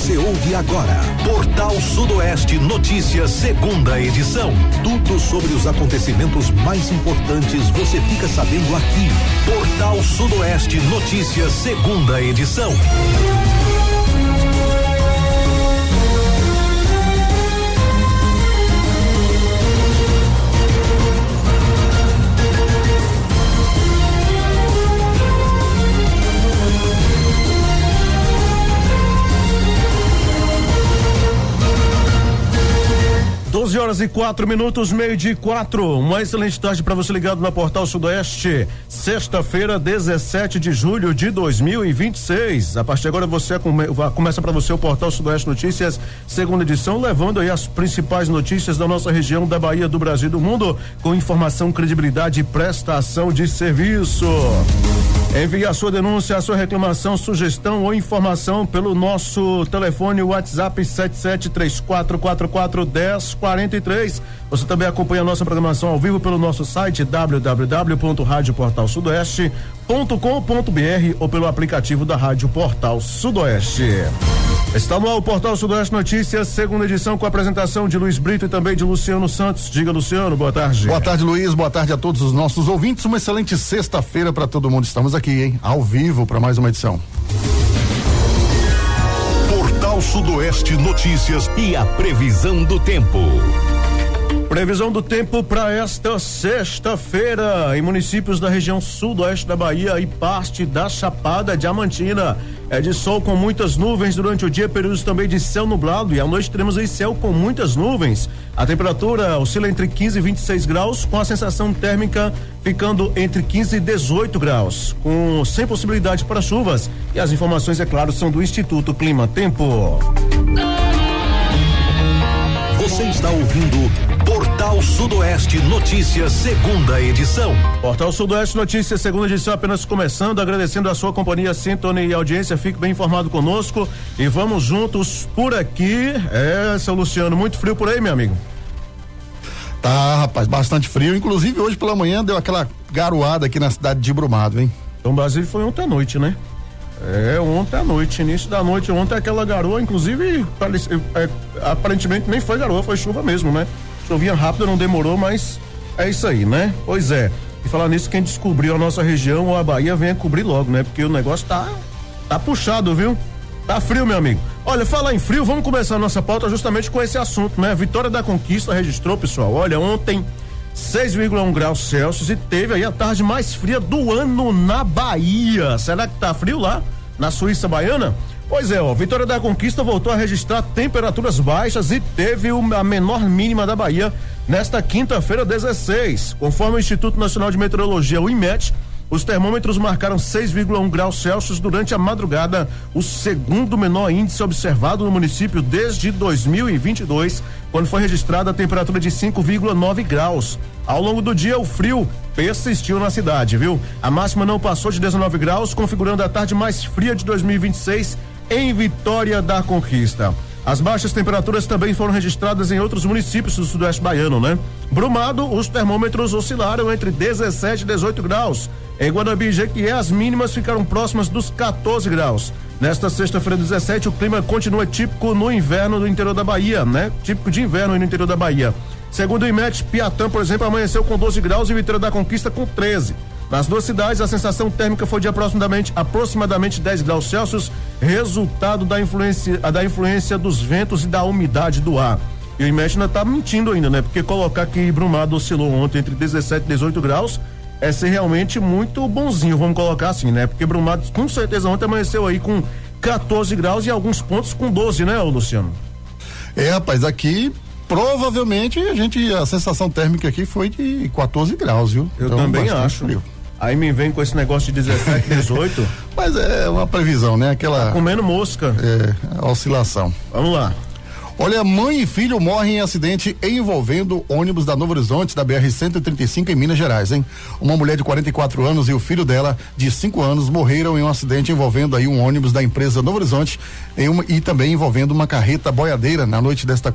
Você ouve agora Portal Sudoeste Notícias, segunda edição. Tudo sobre os acontecimentos mais importantes você fica sabendo aqui. Portal Sudoeste Notícias, segunda edição. Horas e 4 minutos, 12:04. Uma excelente tarde para você ligado na Portal Sudoeste. Sexta-feira, 17 de julho de 2026. A partir de agora você começa para você o Portal Sudoeste Notícias, segunda edição, levando aí as principais notícias da nossa região, da Bahia, do Brasil e do mundo, com informação, credibilidade e prestação de serviço. Envie a sua denúncia, a sua reclamação, sugestão ou informação pelo nosso telefone WhatsApp 7734441043. Você também acompanha a nossa programação ao vivo pelo nosso site www.radioportalsudoeste.com.br ou pelo aplicativo da Rádio Portal Sudoeste. Está no ar o Portal Sudoeste Notícias, segunda edição, com a apresentação de Luiz Brito e também de Luciano Santos. Diga, Luciano, boa tarde. Boa tarde, Luiz, boa tarde a todos os nossos ouvintes. Uma excelente sexta-feira para todo mundo. Estamos aqui, hein? Ao vivo para mais uma edição. Portal Sudoeste Notícias e a previsão do tempo. Previsão do tempo para esta sexta-feira em municípios da região sudoeste da Bahia e parte da Chapada Diamantina. É de sol com muitas nuvens durante o dia, períodos também de céu nublado, e à noite teremos aí céu com muitas nuvens. A temperatura oscila entre 15 e 26 graus, com a sensação térmica ficando entre 15 e 18 graus, sem possibilidade para chuvas. E as informações, é claro, são do Instituto Clima Tempo. Você está ouvindo Portal Sudoeste Notícias, segunda edição. Portal Sudoeste Notícias, segunda edição, apenas começando, agradecendo a sua companhia, sintonia e audiência. Fique bem informado conosco e vamos juntos por aqui. Seu Luciano, muito frio por aí, meu amigo? Tá, rapaz, bastante frio. Inclusive, hoje pela manhã deu aquela garoada aqui na cidade de Brumado, hein? Então, Basílio, foi ontem à noite, né? Ontem à noite, início da noite, ontem aquela garoa, inclusive, aparentemente nem foi garoa, foi chuva mesmo, né? Chovinha rápido, não demorou, mas é isso aí, né? Pois é. E falar nisso, quem descobriu a nossa região ou a Bahia, venha cobrir logo, né? Porque o negócio tá puxado, viu? Tá frio, meu amigo. Olha, falar em frio, vamos começar a nossa pauta justamente com esse assunto, né? Vitória da Conquista registrou, pessoal, olha, ontem 6,1 graus Celsius e teve aí a tarde mais fria do ano na Bahia. Será que tá frio lá na Suíça Baiana? Pois é, Vitória da Conquista voltou a registrar temperaturas baixas e teve a menor mínima da Bahia nesta quinta-feira, 16. Conforme o Instituto Nacional de Meteorologia, o IMET, os termômetros marcaram 6,1 graus Celsius durante a madrugada, o segundo menor índice observado no município desde 2022, quando foi registrada a temperatura de 5,9 graus. Ao longo do dia, o frio persistiu na cidade, viu? A máxima não passou de 19 graus, configurando a tarde mais fria de 2026 em Vitória da Conquista. As baixas temperaturas também foram registradas em outros municípios do sudoeste baiano, né? Brumado, os termômetros oscilaram entre 17 e 18 graus. Em Guanabi e Jequié, as mínimas ficaram próximas dos 14 graus. Nesta sexta-feira, 17, o clima continua típico no inverno do interior da Bahia, né? Típico de inverno no interior da Bahia. Segundo o IMET, Piatã, por exemplo, amanheceu com 12 graus e Vitória da Conquista com 13. Nas duas cidades, a sensação térmica foi de aproximadamente 10 graus Celsius, resultado da influência dos ventos e da umidade do ar. E o IMET ainda tá mentindo ainda, né? Porque colocar que Brumado oscilou ontem entre 17 e 18 graus é ser realmente muito bonzinho, vamos colocar assim, né? Porque Brumado, com certeza, ontem amanheceu aí com 14 graus e alguns pontos com 12, né, Luciano? Rapaz, aqui provavelmente a sensação térmica aqui foi de 14 graus, viu? Eu então, também acho. Frio. Aí me vem com esse negócio de 17, 18. Mas é uma previsão, né? Aquela. Tá comendo mosca. A oscilação. Vamos lá. Olha, mãe e filho morrem em acidente envolvendo ônibus da Novo Horizonte, da BR-135 em Minas Gerais, hein? Uma mulher de 44 anos e o filho dela, de 5 anos, morreram em um acidente envolvendo aí um ônibus da empresa Novo Horizonte e também envolvendo uma carreta boiadeira na noite desta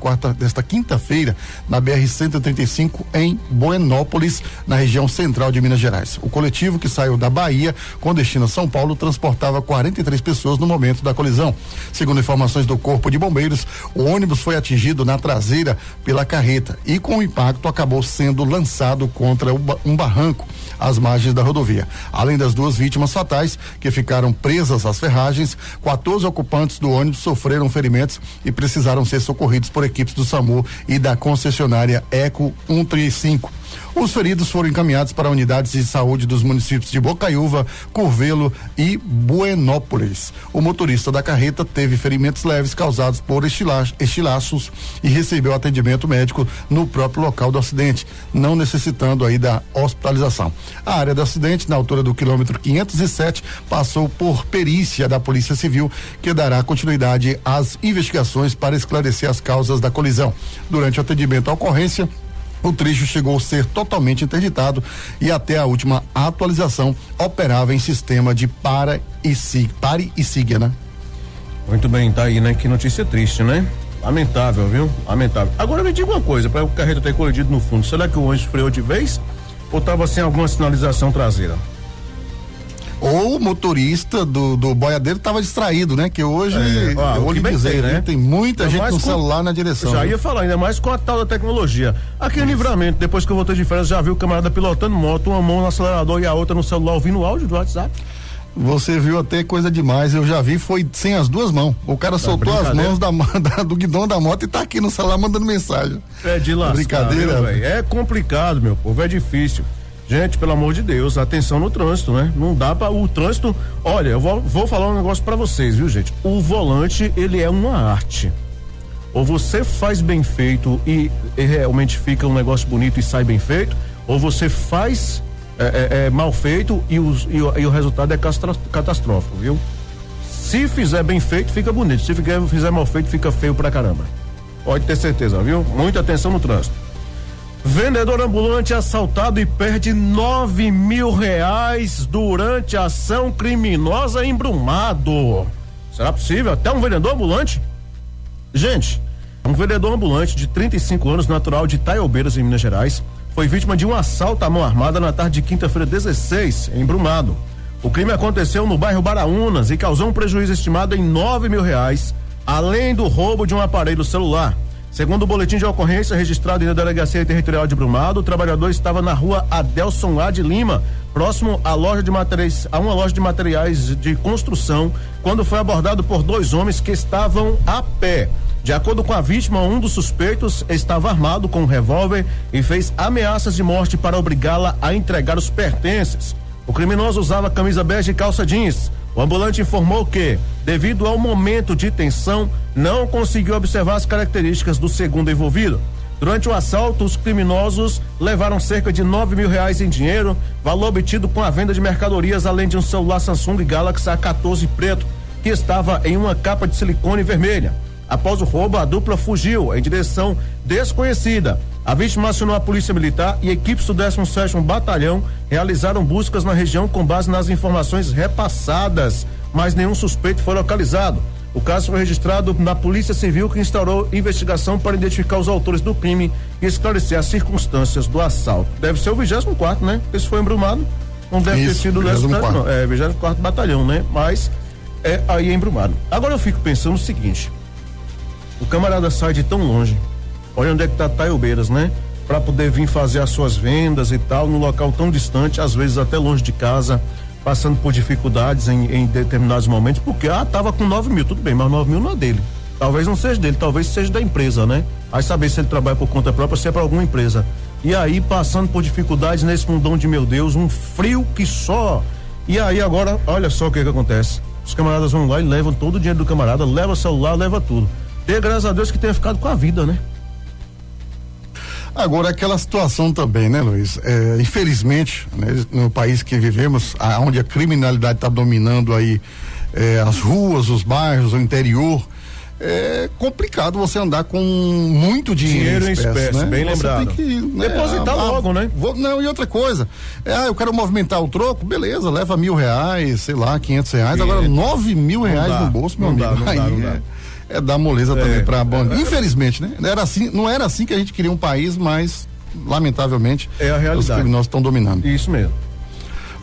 quinta-feira, na BR-135 em Buenópolis, na região central de Minas Gerais. O coletivo, que saiu da Bahia com destino a São Paulo, transportava 43 pessoas no momento da colisão. Segundo informações do Corpo de Bombeiros, o ônibus foi atingido na traseira pela carreta e, com o impacto, acabou sendo lançado contra um barranco às margens da rodovia. Além das 2 vítimas fatais, que ficaram presas às ferragens, 14 ocupantes do ônibus sofreram ferimentos e precisaram ser socorridos por equipes do SAMU e da concessionária Eco 135. Os feridos foram encaminhados para unidades de saúde dos municípios de Bocaiúva, Curvelo e Buenópolis. O motorista da carreta teve ferimentos leves causados por estilhaços e recebeu atendimento médico no próprio local do acidente, não necessitando aí da hospitalização. A área do acidente, na altura do quilômetro 507, passou por perícia da Polícia Civil, que dará continuidade às investigações para esclarecer as causas da colisão. Durante o atendimento à ocorrência, o trecho chegou a ser totalmente interditado e até a última atualização operava em sistema de pare e siga, né? Muito bem, tá aí, né? Que notícia triste, né? Lamentável, viu? Lamentável. Agora me diga uma coisa, para o carreta ter colidido no fundo, será que o ônibus freou de vez ou tava sem alguma sinalização traseira? Ou o motorista do boiadeiro estava distraído, né? Que hoje, eu vou lhe dizer, né? Tem muita gente no celular na direção. Já ia falar, ainda mais com a tal da tecnologia. Aqui em Livramento, depois que eu voltei de férias, já viu o camarada pilotando moto, uma mão no acelerador e a outra no celular, ouvindo o áudio do WhatsApp. Você viu até coisa demais, eu já vi, foi sem as 2 mãos. O cara soltou as mãos do guidão da moto e tá aqui no celular mandando mensagem. É de lascar, brincadeira, velho. É complicado, meu povo, é difícil. Gente, pelo amor de Deus, atenção no trânsito, né? Não dá para o trânsito. Olha, eu vou falar um negócio para vocês, viu, gente? O volante, ele é uma arte. Ou você faz bem feito e realmente fica um negócio bonito e sai bem feito, ou você faz mal feito e o resultado é catastrófico, viu? Se fizer bem feito, fica bonito. Se fizer mal feito, fica feio pra caramba. Pode ter certeza, viu? Muita atenção no trânsito. Vendedor ambulante assaltado e perde R$9.000 durante ação criminosa em Brumado. Será possível? Até um vendedor ambulante? Gente, um vendedor ambulante de 35 anos, natural de Itaiobeiras, em Minas Gerais, foi vítima de um assalto à mão armada na tarde de quinta-feira 16, em Brumado. O crime aconteceu no bairro Baraunas e causou um prejuízo estimado em R$9.000, além do roubo de um aparelho celular. Segundo o boletim de ocorrência registrado na Delegacia Territorial de Brumado, o trabalhador estava na rua Adelson A. de Lima, próximo à loja de materiais, a uma loja de materiais de construção, quando foi abordado por 2 homens que estavam a pé. De acordo com a vítima, um dos suspeitos estava armado com um revólver e fez ameaças de morte para obrigá-la a entregar os pertences. O criminoso usava camisa bege e calça jeans. O ambulante informou que, devido ao momento de tensão, não conseguiu observar as características do segundo envolvido. Durante o assalto, os criminosos levaram cerca de R$9.000 em dinheiro, valor obtido com a venda de mercadorias, além de um celular Samsung Galaxy A14 preto, que estava em uma capa de silicone vermelha. Após o roubo, a dupla fugiu em direção desconhecida. A vítima acionou a Polícia Militar e equipes do 17º Batalhão realizaram buscas na região com base nas informações repassadas, mas nenhum suspeito foi localizado. O caso foi registrado na Polícia Civil, que instaurou investigação para identificar os autores do crime e esclarecer as circunstâncias do assalto. Deve ser o 24º, né? Esse foi embrumado. Não deve ter sido o 24º, não. É 24º Batalhão, né? Mas é aí embrumado. Agora eu fico pensando o seguinte: o camarada sai de tão longe, olha onde é que tá Itaiobeiras, né? Para poder vir fazer as suas vendas e tal, num local tão distante, às vezes até longe de casa, passando por dificuldades em determinados momentos, porque tava com 9.000, tudo bem, mas 9.000 não é dele. Talvez não seja dele, talvez seja da empresa, né? Vai saber se ele trabalha por conta própria ou se é para alguma empresa. E aí, passando por dificuldades nesse mundão de meu Deus, um frio que só. E aí agora, olha só o que acontece. Os camaradas vão lá e levam todo o dinheiro do camarada, leva o celular, leva tudo. Dê graças a Deus que tenha ficado com a vida, né? Agora, aquela situação também, né, Luiz? Infelizmente, né, no país que vivemos, onde a criminalidade está dominando aí as ruas, os bairros, o interior, é complicado você andar com muito dinheiro em espécie, né? Bem você lembrado. Tem que, né, depositar logo, né? Não, e outra coisa, eu quero movimentar o troco, beleza, leva R$1.000, sei lá, R$500, agora R$9.000 no bolso, meu amigo. Não dá. É dar moleza também pra banda. Infelizmente, né? Não era assim que a gente queria um país, mas lamentavelmente é a realidade. Os criminosos estão dominando. Isso mesmo.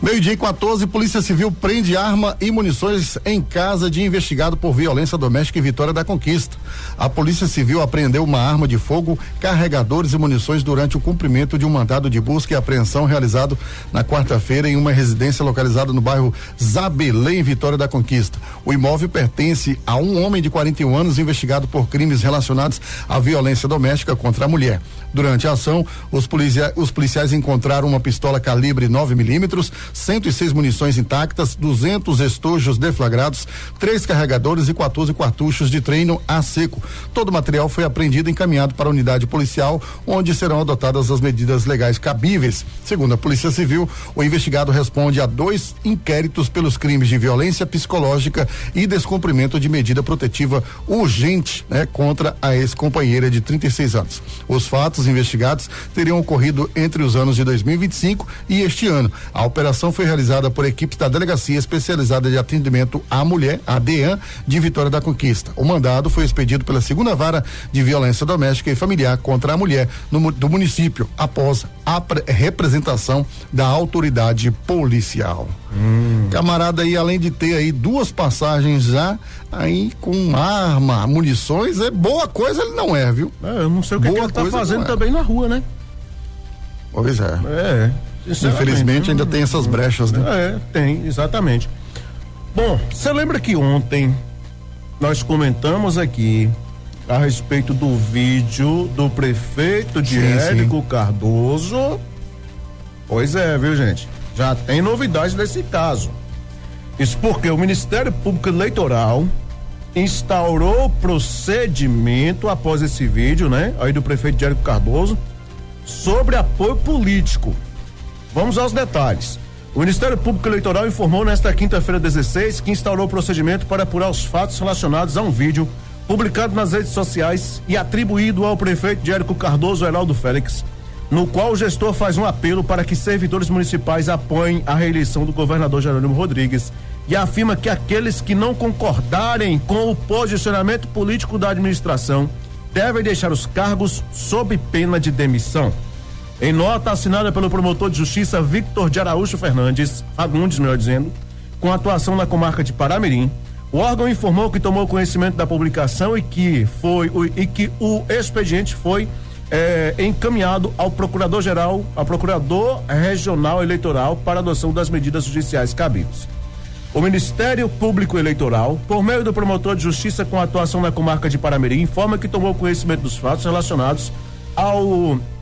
12:14, Polícia Civil prende arma e munições em casa de investigado por violência doméstica em Vitória da Conquista. A Polícia Civil apreendeu uma arma de fogo, carregadores e munições durante o cumprimento de um mandado de busca e apreensão realizado na quarta-feira em uma residência localizada no bairro Zabelê, em Vitória da Conquista. O imóvel pertence a um homem de 41 anos investigado por crimes relacionados à violência doméstica contra a mulher. Durante a ação, os policiais encontraram uma pistola calibre 9mm, 106 munições intactas, 200 estojos deflagrados, 3 carregadores e 14 cartuchos de treino a seco. Todo o material foi apreendido e encaminhado para a unidade policial, onde serão adotadas as medidas legais cabíveis. Segundo a Polícia Civil, o investigado responde a 2 inquéritos pelos crimes de violência psicológica e descumprimento de medida protetiva urgente, contra a ex-companheira de 36 anos. Os fatos investigados teriam ocorrido entre os anos de 2025 e este ano. A operação foi realizada por equipes da Delegacia Especializada de Atendimento à Mulher, a DEAN, de Vitória da Conquista. O mandado foi expedido pela 2ª Vara de Violência Doméstica e Familiar contra a Mulher do município, após a representação da autoridade policial. Camarada aí, além de ter aí 2 passagens já aí com arma, munições, boa coisa ele não é, viu? Eu não sei o que ele tá fazendo também na rua, né? Pois é. Infelizmente ainda tem essas brechas, né? Tem, exatamente. Bom, você lembra que ontem nós comentamos aqui a respeito do vídeo do prefeito de Érico Cardoso? Pois é, viu, gente? Já tem novidade nesse caso. Isso porque o Ministério Público Eleitoral instaurou procedimento após esse vídeo, aí do prefeito de Érico Cardoso, sobre apoio político. Vamos aos detalhes. O Ministério Público Eleitoral informou nesta quinta-feira 16 que instaurou procedimento para apurar os fatos relacionados a um vídeo publicado nas redes sociais e atribuído ao prefeito de Érico Cardoso, Heraldo Félix, no qual o gestor faz um apelo para que servidores municipais apoiem a reeleição do governador Jerônimo Rodrigues e afirma que aqueles que não concordarem com o posicionamento político da administração devem deixar os cargos sob pena de demissão. Em nota assinada pelo promotor de justiça Victor de Araújo Fagundes, melhor dizendo, com atuação na comarca de Paramirim, o órgão informou que tomou conhecimento da publicação e que o expediente foi encaminhado ao Procurador Regional Eleitoral para adoção das medidas judiciais cabíveis. O Ministério Público Eleitoral, por meio do promotor de justiça com atuação na comarca de Paramirim, informa que tomou conhecimento dos fatos relacionados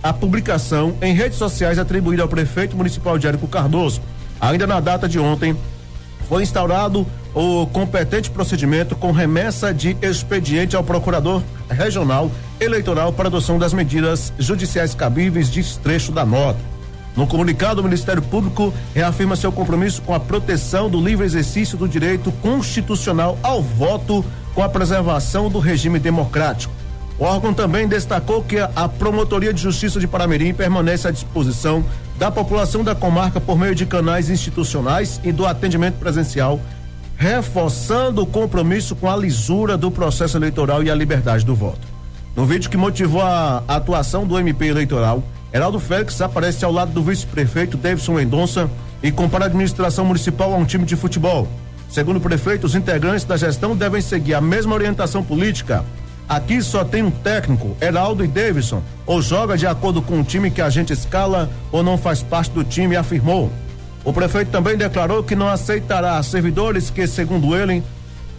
a publicação em redes sociais atribuída ao prefeito municipal de Érico Cardoso. Ainda na data de ontem, foi instaurado o competente procedimento com remessa de expediente ao Procurador Regional Eleitoral para adoção das medidas judiciais cabíveis, diz trecho da nota. No comunicado, o Ministério Público reafirma seu compromisso com a proteção do livre exercício do direito constitucional ao voto com a preservação do regime democrático. O órgão também destacou que a Promotoria de Justiça de Paramirim permanece à disposição da população da comarca por meio de canais institucionais e do atendimento presencial, reforçando o compromisso com a lisura do processo eleitoral e a liberdade do voto. No vídeo que motivou a atuação do MP eleitoral, Heraldo Félix aparece ao lado do vice-prefeito Davidson Mendonça e compara a administração municipal a um time de futebol. Segundo o prefeito, os integrantes da gestão devem seguir a mesma orientação política. Aqui só tem um técnico, Heraldo e Davidson, ou joga de acordo com o time que a gente escala ou não faz parte do time, afirmou. O prefeito também declarou que não aceitará servidores que, segundo ele,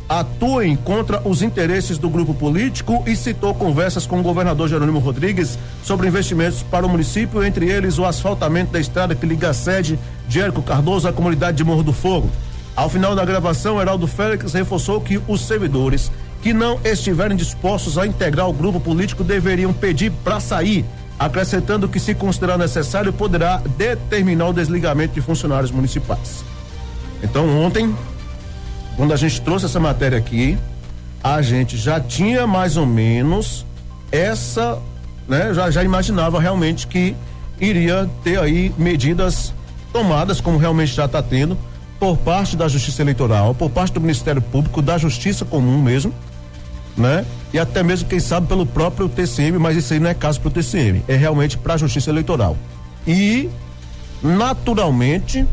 atuem contra os interesses do grupo político e citou conversas com o governador Jerônimo Rodrigues sobre investimentos para o município, entre eles o asfaltamento da estrada que liga a sede de Érico Cardoso à comunidade de Morro do Fogo. Ao final da gravação, Heraldo Félix reforçou que os servidores que não estiverem dispostos a integrar o grupo político deveriam pedir para sair, acrescentando que, se considerar necessário, poderá determinar o desligamento de funcionários municipais. Então, ontem, quando a gente trouxe essa matéria aqui, a gente já tinha mais ou menos essa, né? Já imaginava realmente que iria ter aí medidas tomadas, como realmente já está tendo, por parte da Justiça Eleitoral, por parte do Ministério Público, da Justiça Comum mesmo, né? E até mesmo, quem sabe, pelo próprio TCM, mas isso aí não é caso pro TCM, é realmente para a Justiça Eleitoral. E, naturalmente,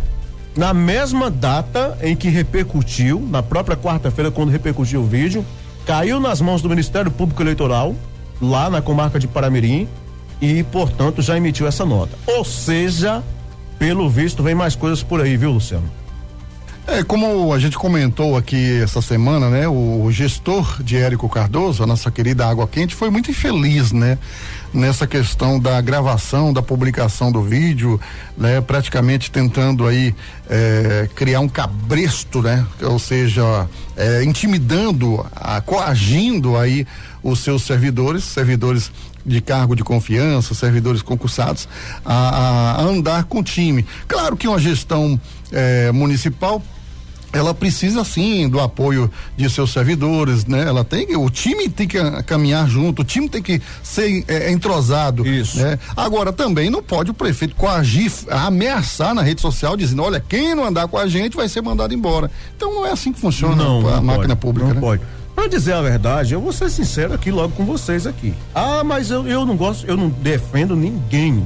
na mesma data em que repercutiu, na própria quarta-feira, quando repercutiu o vídeo, caiu nas mãos do Ministério Público Eleitoral, lá na comarca de Paramirim, e, portanto, já emitiu essa nota. Ou seja, pelo visto, vem mais coisas por aí, viu, Luciano? Como a gente comentou aqui essa semana, né? O gestor de Érico Cardoso, a nossa querida Água Quente, foi muito infeliz, né? Nessa questão da gravação, da publicação do vídeo, né? Praticamente tentando aí criar um cabresto, né? Ou seja, intimidando, coagindo aí os seus servidores de cargo de confiança, servidores concursados, a andar com o time. Claro que uma gestão municipal, ela precisa sim do apoio de seus servidores, né? O time tem que caminhar junto, o time tem que ser entrosado. Isso. Né? Agora também não pode o prefeito coagir, ameaçar na rede social, dizendo, olha, quem não andar com a gente vai ser mandado embora. Então não é assim que funciona a máquina pública, não né? Pode. Pra dizer a verdade, eu vou ser sincero aqui logo com vocês aqui. Mas eu não gosto, eu não defendo ninguém.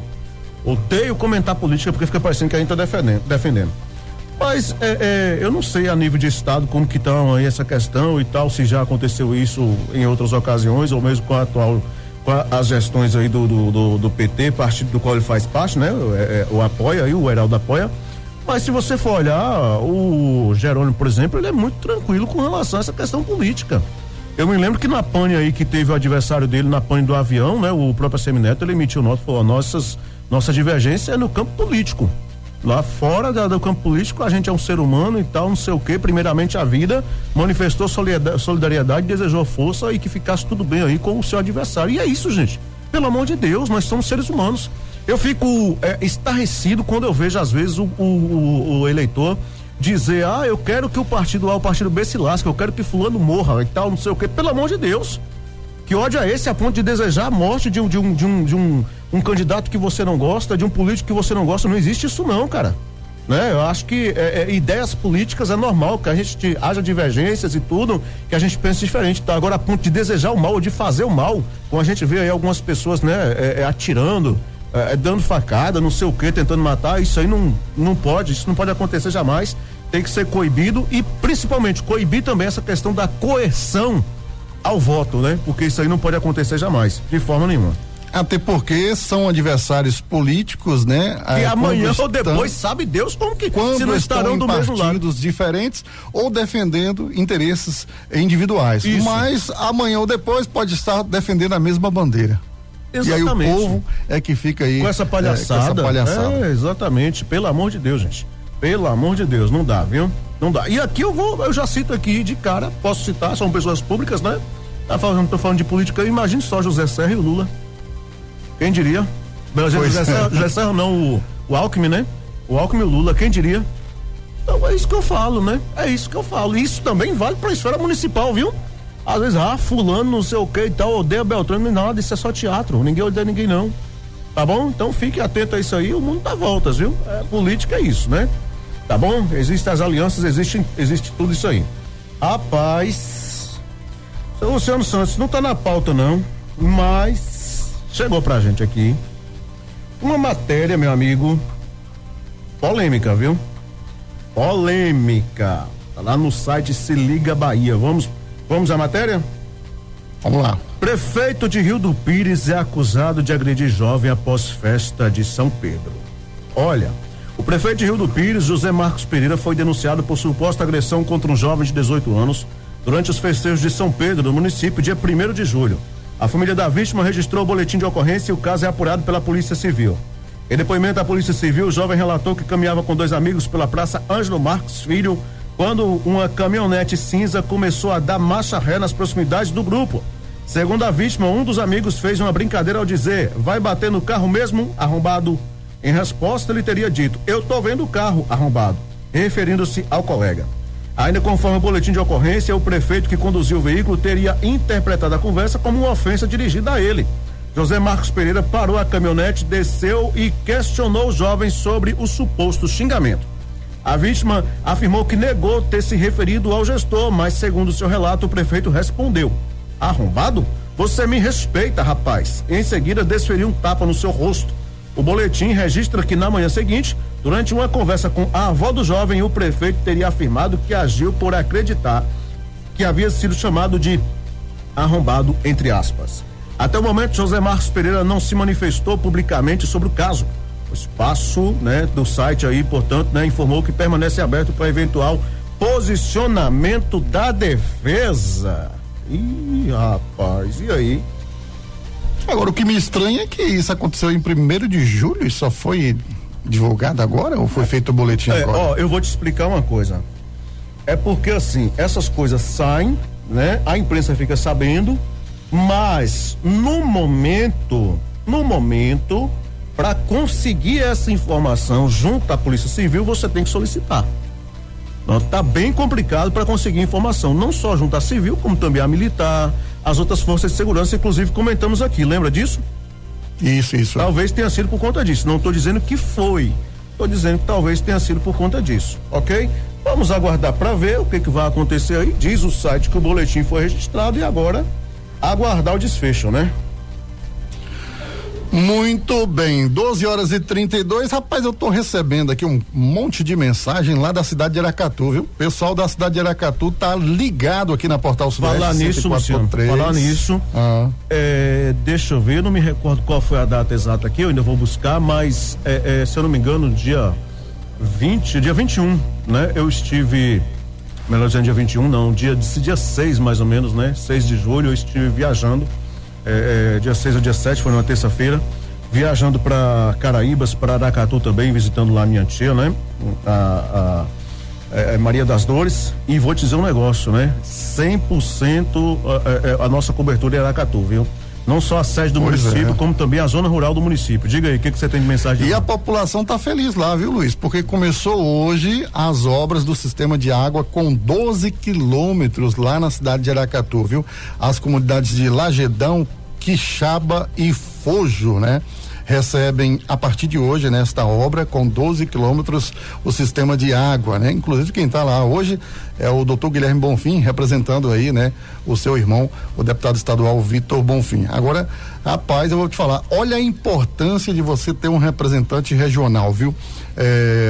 Odeio comentar política porque fica parecendo que a gente tá defendendo. Mas eu não sei a nível de estado como que estão aí essa questão e tal, se já aconteceu isso em outras ocasiões ou mesmo com as gestões aí do PT, partido do qual ele faz parte, né? O apoia aí, o Heraldo apoia. Mas se você for olhar, o Jerônimo, por exemplo, ele é muito tranquilo com relação a essa questão política. Eu me lembro que na pane aí que teve o adversário dele na pane do avião, né? O próprio Semineto, ele emitiu nota e falou, nossa divergência é no campo político. Lá fora do campo político, a gente é um ser humano e tal, não sei o quê. Primeiramente a vida, manifestou solidariedade, desejou força e que ficasse tudo bem aí com o seu adversário. E é isso, gente. Pelo amor de Deus, nós somos seres humanos. Eu fico estarrecido quando eu vejo, às vezes, o eleitor dizer, eu quero que o partido A, o partido B se lasque, eu quero que fulano morra e tal, não sei o quê. Pelo amor de Deus. Que ódio é esse a ponto de desejar a morte de um candidato que você não gosta, de um político que você não gosta? Não existe isso não, cara. Né? Eu acho que ideias políticas é normal que a gente haja divergências e tudo, que a gente pense diferente. Tá? Agora, a ponto de desejar o mal ou de fazer o mal, como a gente vê aí algumas pessoas, né, atirando, dando facada, não sei o que, tentando matar, isso aí não pode, isso não pode acontecer jamais. Tem que ser coibido e principalmente coibir também essa questão da coerção ao voto, né? Porque isso aí não pode acontecer jamais, de forma nenhuma. Até porque são adversários políticos, né? E amanhã ou depois, sabe Deus como que se não estarão do mesmo lado. Partidos diferentes ou defendendo interesses individuais. Isso. Mas amanhã ou depois pode estar defendendo a mesma bandeira. Exatamente. E aí o povo é que fica aí com essa palhaçada. Exatamente. Pelo amor de Deus, gente. Pelo amor de Deus, não dá, viu? Não dá. E aqui eu já cito aqui de cara, posso citar, são pessoas públicas, né? Tô falando de política, imagine só José Serra e o Lula. Quem diria? José Serra não, o Alckmin, né? O Alckmin e o Lula, quem diria? Então é isso que eu falo, né? É isso que eu falo. Isso também vale pra esfera municipal, viu? Às vezes, fulano, não sei o que e tal, odeia Beltrano, nada, isso é só teatro, ninguém odeia ninguém não. Tá bom? Então fique atento a isso aí, o mundo dá voltas, viu? Política é isso, né? Tá bom? Existem as alianças, existe tudo isso aí. Rapaz, seu Luciano Santos, não tá na pauta não, mas chegou pra gente aqui uma matéria, meu amigo, polêmica, viu? Polêmica. Tá lá no site Se Liga Bahia. Vamos à matéria? Vamos lá. Prefeito de Rio do Pires é acusado de agredir jovem após festa de São Pedro. Olha, o prefeito de Rio do Pires, José Marcos Pereira, foi denunciado por suposta agressão contra um jovem de 18 anos durante os festejos de São Pedro, no município, dia 1º de julho. A família da vítima registrou o boletim de ocorrência e o caso é apurado pela Polícia Civil. Em depoimento da Polícia Civil, o jovem relatou que caminhava com 2 amigos pela Praça Ângelo Marcos Filho, quando uma caminhonete cinza começou a dar marcha ré nas proximidades do grupo. Segundo a vítima, um dos amigos fez uma brincadeira ao dizer: vai bater no carro mesmo, arrombado? Em resposta, ele teria dito: eu tô vendo o carro, arrombado, referindo-se ao colega. Ainda conforme o boletim de ocorrência, o prefeito que conduziu o veículo teria interpretado a conversa como uma ofensa dirigida a ele. José Marcos Pereira parou a caminhonete, desceu e questionou os jovens sobre o suposto xingamento. A vítima afirmou que negou ter se referido ao gestor, mas segundo seu relato, o prefeito respondeu: arrombado? Você me respeita, rapaz. Em seguida, desferiu um tapa no seu rosto. O boletim registra que na manhã seguinte, durante uma conversa com a avó do jovem, o prefeito teria afirmado que agiu por acreditar que havia sido chamado de arrombado, entre aspas. Até o momento, José Marcos Pereira não se manifestou publicamente sobre o caso. O espaço, do site aí, portanto, informou que permanece aberto para eventual posicionamento da defesa. Ih, rapaz, e aí? Agora, o que me estranha é que isso aconteceu em 1º de julho e só foi divulgado agora ou foi feito o boletim agora? Eu vou te explicar uma coisa. É porque, assim, essas coisas saem, a imprensa fica sabendo, mas no momento, para conseguir essa informação junto à Polícia Civil, você tem que solicitar. Então, tá bem complicado para conseguir informação, não só junto à Civil, como também a Militar, as outras forças de segurança, inclusive comentamos aqui, lembra disso? Isso. Talvez tenha sido por conta disso, não estou dizendo que foi, estou dizendo que talvez tenha sido por conta disso, ok? Vamos aguardar para ver o que vai acontecer aí. Diz o site que o boletim foi registrado e agora aguardar o desfecho, Muito bem, 12h32, rapaz, eu tô recebendo aqui um monte de mensagem lá da cidade de Aracatu, viu? O pessoal da cidade de Aracatu tá ligado aqui na Portal Sudoeste. Falar nisso, Luciano, deixa eu ver, eu não me recordo qual foi a data exata aqui, eu ainda vou buscar, mas se eu não me engano, dia 21, eu estive, melhor dizendo dia 21 não, dia 6 mais ou menos, 6 de julho eu estive viajando, dia 6 ou dia 7, foi numa terça-feira, viajando para Caraíbas, para Aracatu também, visitando lá minha tia, a Maria das Dores, e vou te dizer um negócio, 100% a nossa cobertura é Aracatu, viu? Não só a sede do município, como também a zona rural do município. Diga aí, o que você tem de mensagem? E a população tá feliz lá, viu, Luiz? Porque começou hoje as obras do sistema de água com 12 quilômetros lá na cidade de Aracatu, viu? As comunidades de Lagedão, Quixaba e Fojo, recebem a partir de hoje nesta obra com 12 quilômetros o sistema de água, Inclusive quem está lá hoje é o doutor Guilherme Bonfim, representando aí, o seu irmão, o deputado estadual Vitor Bonfim. Agora, rapaz, eu vou te falar, olha a importância de você ter um representante regional, viu?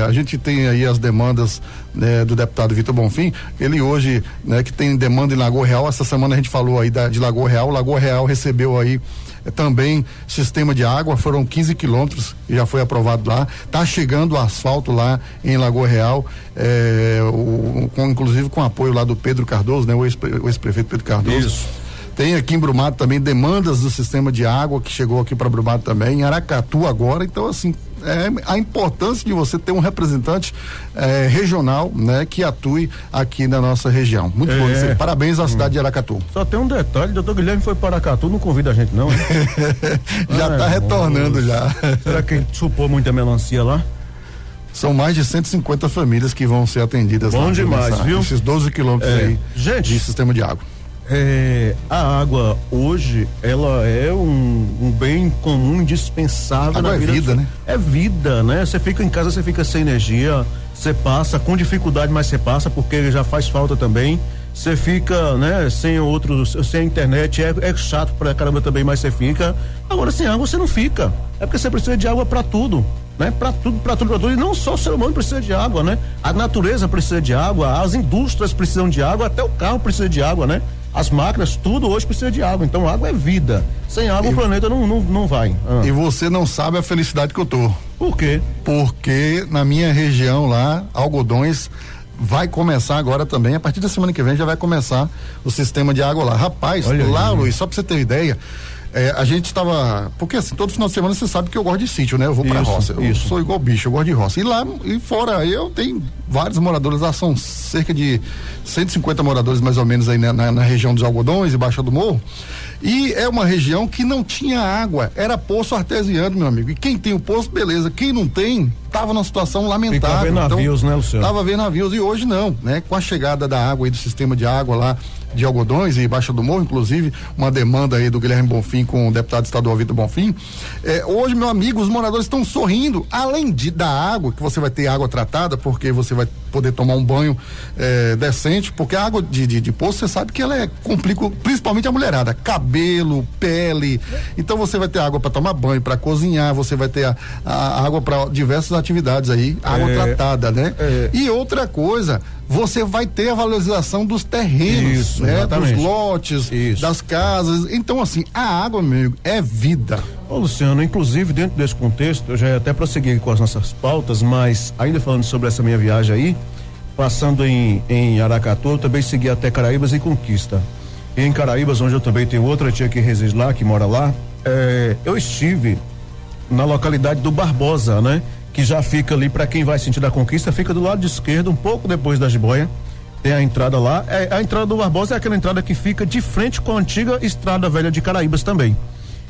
A gente tem aí as demandas do deputado Vitor Bonfim, ele hoje, que tem demanda em Lagoa Real, essa semana a gente falou aí de Lagoa Real recebeu aí também sistema de água, foram 15 quilômetros e já foi aprovado lá, tá chegando o asfalto lá em Lagoa Real, inclusive com apoio lá do Pedro Cardoso, o ex-prefeito Pedro Cardoso. Isso. Tem aqui em Brumado também demandas do sistema de água que chegou aqui para Brumado também, em Aracatu agora, então assim, a importância de você ter um representante regional, que atue aqui na nossa região. Muito bom, parabéns à cidade de Aracatu. Só tem um detalhe, doutor Guilherme foi para Aracatu, não convida a gente não, Já está retornando já. Será que chupou muita melancia lá? São mais de 150 famílias que vão ser atendidas lá. Bom demais, viu? Esses 12 quilômetros aí de sistema de água. A água hoje, ela é um bem comum, indispensável na vida. Vida, É vida, Você fica em casa, você fica sem energia, você passa com dificuldade, mas você passa porque já faz falta também. Você fica, sem internet, é chato pra caramba também, mas você fica. Agora, sem água você não fica. É porque você precisa de água pra tudo. Pra tudo. E não só o ser humano precisa de água, A natureza precisa de água, as indústrias precisam de água, até o carro precisa de água, As máquinas, tudo hoje precisa de água. Então, água é vida. Sem água, o planeta não vai. E você não sabe a felicidade que eu tô. Por quê? Porque na minha região lá, Algodões, vai começar agora também, a partir da semana que vem já vai começar o sistema de água lá. Rapaz, lá, Luiz, só pra você ter ideia, a gente estava, porque assim, todo final de semana você sabe que eu gosto de sítio, eu vou pra roça, eu sou igual bicho, eu gosto de roça, e lá, e fora, eu tenho vários moradores lá, são cerca de 150 moradores mais ou menos aí na região dos Algodões e Baixa do Morro, e é uma região que não tinha água, era poço artesiano, meu amigo, e quem tem o poço, beleza, quem não tem, tava numa situação lamentável. Ficava vendo navios, né, Luciano? Tava vendo navios, e hoje não, né? Com a chegada da água e do sistema de água lá de Algodões e Baixa do Morro, inclusive uma demanda aí do Guilherme Bonfim com o deputado estadual Vitor Bonfim, hoje, meu amigo, os moradores estão sorrindo, além da água, que você vai ter água tratada, porque você vai poder tomar um banho decente, porque a água de poço, você sabe que ela complica, principalmente a mulherada, cabelo, pele, então você vai ter água para tomar banho, para cozinhar, você vai ter a água para diversas atividades aí, água tratada, né? E outra coisa, você vai ter a valorização dos terrenos, isso, né? Exatamente. Dos lotes, isso, das casas. Então, assim, a água, meu amigo, é vida. Ô, Luciano, inclusive dentro desse contexto, eu já ia até prosseguir com as nossas pautas, mas ainda falando sobre essa minha viagem aí, passando em Aracatu, eu também segui até Caraíbas e Conquista. E em Caraíbas, onde eu também tenho outra tia que reside lá, que mora lá, eu estive na localidade do Barbosa, né? Que já fica ali, para quem vai sentir da Conquista, fica do lado esquerdo, um pouco depois da Jiboia. Tem a entrada lá. A entrada do Barbosa é aquela entrada que fica de frente com a antiga Estrada Velha de Caraíbas também.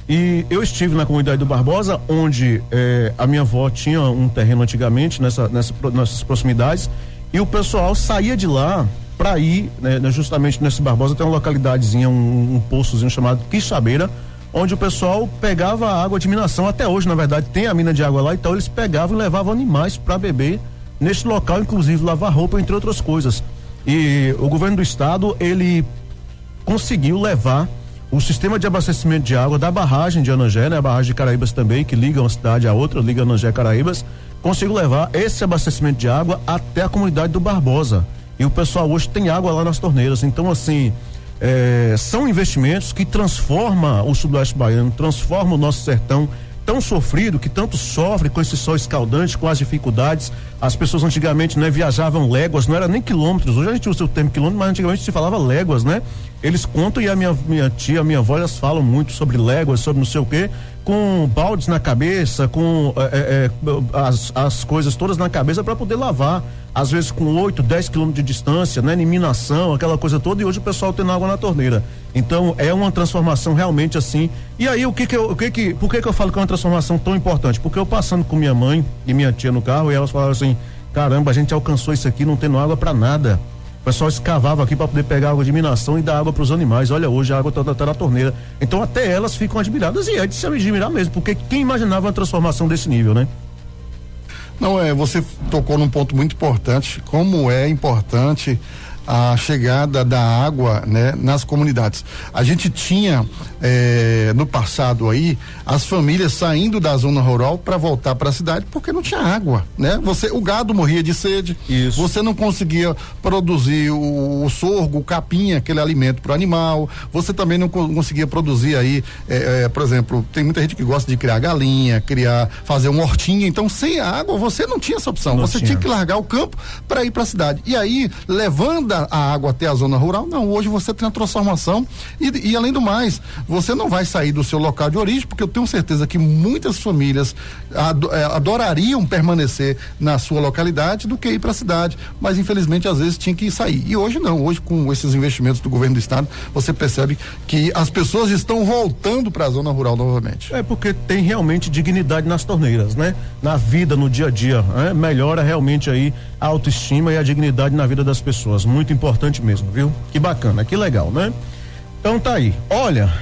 E eu estive na comunidade do Barbosa, onde a minha avó tinha um terreno antigamente nessas proximidades, e o pessoal saía de lá para ir, né, justamente nesse Barbosa tem uma localidadezinha, um poçozinho chamado Quixabeira, onde o pessoal pegava água de minação. Até hoje, na verdade, tem a mina de água lá, então eles pegavam e levavam animais para beber neste local, inclusive lavar roupa, entre outras coisas. E o governo do estado, ele conseguiu levar o sistema de abastecimento de água da barragem de Anangé, né? A barragem de Caraíbas também, que liga uma cidade à outra, liga Anangé a Caraíbas, conseguiu levar esse abastecimento de água até a comunidade do Barbosa. E o pessoal hoje tem água lá nas torneiras. Então, assim, são investimentos que transformam o sudoeste baiano, transformam o nosso sertão tão sofrido, que tanto sofre com esse sol escaldante, com as dificuldades. As pessoas antigamente, né, viajavam léguas, não era nem quilômetros, hoje a gente usa o termo quilômetro, mas antigamente se falava léguas, né? Eles contam, e a minha tia, a minha avó, elas falam muito sobre léguas, sobre não sei o quê, com baldes na cabeça, com as coisas todas na cabeça para poder lavar, às vezes com 8, 10 quilômetros de distância, né? Eliminação, aquela coisa toda, e hoje o pessoal tem água na torneira. Então é uma transformação realmente assim. E aí por que eu falo que é uma transformação tão importante? Porque eu passando com minha mãe e minha tia no carro, e elas falaram assim: caramba, a gente alcançou isso aqui não tendo água para nada. O pessoal escavava aqui para poder pegar água de minação e dar água para os animais. Olha, hoje a água tá na torneira. Então até elas ficam admiradas, e é de se admirar mesmo, porque quem imaginava uma transformação desse nível, né? Não, você tocou num ponto muito importante, como é importante a chegada da água, né, nas comunidades. A gente tinha no passado aí as famílias saindo da zona rural para voltar para a cidade porque não tinha água, né? O gado morria de sede. Isso. Você não conseguia produzir o sorgo, o capim, aquele alimento para o animal. Você também não conseguia produzir aí, por exemplo, tem muita gente que gosta de criar galinha, fazer uma hortinha. Então, sem água você não tinha essa opção. Você tinha que largar o campo para ir para a cidade. E aí, levando a água até a zona rural, não, hoje você tem a transformação e além do mais, você não vai sair do seu local de origem, porque eu tenho certeza que muitas famílias adorariam permanecer na sua localidade do que ir para a cidade, mas infelizmente às vezes tinha que sair. E hoje não, hoje com esses investimentos do governo do estado, você percebe que as pessoas estão voltando para a zona rural novamente. Porque tem realmente dignidade nas torneiras, né? Na vida, no dia a dia, né? Melhora realmente aí a autoestima e a dignidade na vida das pessoas. Muito importante mesmo, viu? Que bacana, que legal, né? Então tá aí. Olha,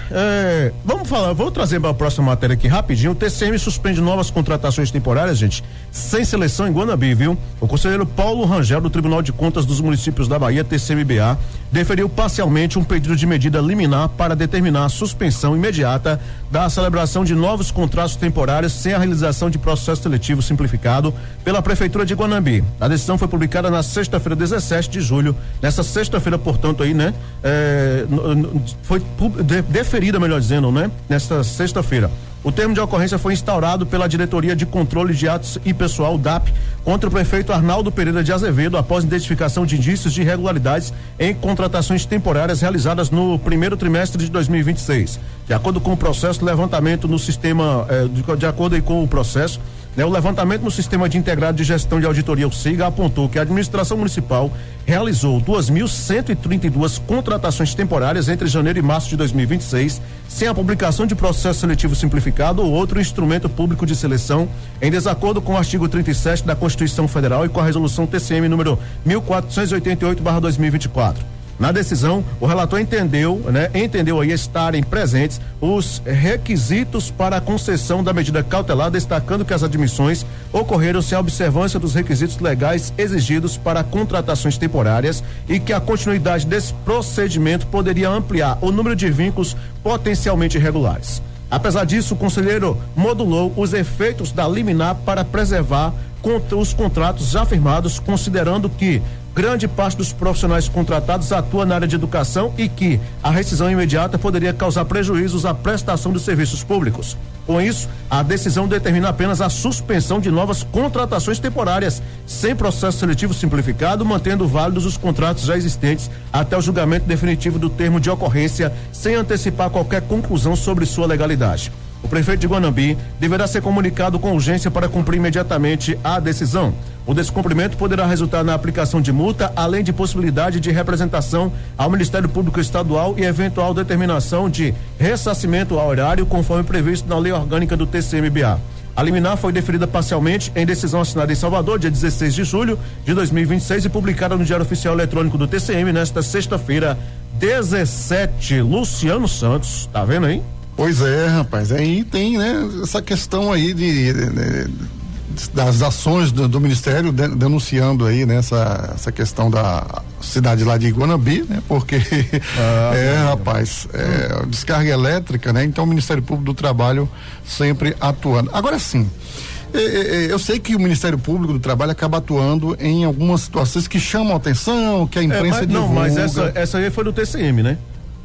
vou trazer para a próxima matéria aqui rapidinho. O TCM suspende novas contratações temporárias, gente, sem seleção em Guanabi, viu? O conselheiro Paulo Rangel, do Tribunal de Contas dos Municípios da Bahia, TCMBA, deferiu parcialmente um pedido de medida liminar para determinar a suspensão imediata da celebração de novos contratos temporários sem a realização de processo seletivo simplificado pela Prefeitura de Guanabi. A decisão foi publicada na sexta-feira, 17 de julho. Nessa sexta-feira, portanto, aí, né? Foi deferida, melhor dizendo, né? Nesta sexta-feira. O termo de ocorrência foi instaurado pela Diretoria de Controle de Atos e Pessoal, DAP, contra o prefeito Arnaldo Pereira de Azevedo, após identificação de indícios de irregularidades em contratações temporárias realizadas no primeiro trimestre de 2026. De acordo com o processo de levantamento no sistema, de acordo com o processo, O levantamento no Sistema de Integrado de Gestão de Auditoria, o SIGA, apontou que a administração municipal realizou 2.132 contratações temporárias entre janeiro e março de 2026, sem a publicação de processo seletivo simplificado ou outro instrumento público de seleção, em desacordo com o artigo 37 da Constituição Federal e com a resolução TCM número 1488/2024. Na decisão, o relator entendeu aí estarem presentes os requisitos para a concessão da medida cautelar, destacando que as admissões ocorreram sem a observância dos requisitos legais exigidos para contratações temporárias e que a continuidade desse procedimento poderia ampliar o número de vínculos potencialmente irregulares. Apesar disso, o conselheiro modulou os efeitos da liminar para preservar os contratos já firmados, considerando que grande parte dos profissionais contratados atua na área de educação e que a rescisão imediata poderia causar prejuízos à prestação de serviços públicos. Com isso, a decisão determina apenas a suspensão de novas contratações temporárias, sem processo seletivo simplificado, mantendo válidos os contratos já existentes até o julgamento definitivo do termo de ocorrência, sem antecipar qualquer conclusão sobre sua legalidade. O prefeito de Guanambi deverá ser comunicado com urgência para cumprir imediatamente a decisão. O descumprimento poderá resultar na aplicação de multa, além de possibilidade de representação ao Ministério Público Estadual e eventual determinação de ressarcimento ao horário, conforme previsto na Lei Orgânica do TCM-BA. A liminar foi deferida parcialmente em decisão assinada em Salvador, dia 16 de julho de 2026 e publicada no Diário Oficial Eletrônico do TCM nesta sexta-feira, 17. Luciano Santos, tá vendo aí? Pois é, rapaz, aí tem, essa questão aí das ações do Ministério denunciando aí, essa questão da cidade lá de Guanambi, porque rapaz, descarga elétrica, então o Ministério Público do Trabalho sempre atuando. Agora sim, eu sei que o Ministério Público do Trabalho acaba atuando em algumas situações que chamam a atenção, que a imprensa divulga. Não, mas essa aí foi do TCM, né?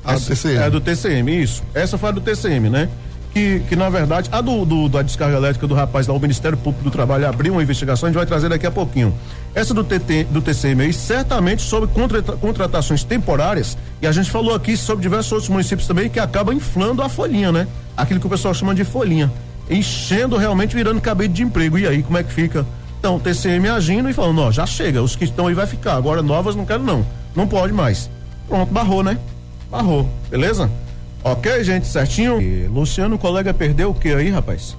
Do TCM. É do TCM, isso. Essa foi a do TCM, né? Que na verdade, a da descarga elétrica do rapaz lá, o Ministério Público do Trabalho abriu uma investigação, a gente vai trazer daqui a pouquinho. Essa do TCM aí, certamente sobre contratações temporárias, e a gente falou aqui sobre diversos outros municípios também, que acaba inflando a folhinha, né? Aquilo que o pessoal chama de folhinha. Enchendo, realmente virando cabide de emprego. E aí, como é que fica? Então, o TCM agindo e falando, já chega, os que estão aí vai ficar, agora novas não quero não pode mais. Pronto, barrou, né? Barrou, beleza? Ok, gente, certinho? E Luciano, o colega perdeu o que aí, rapaz?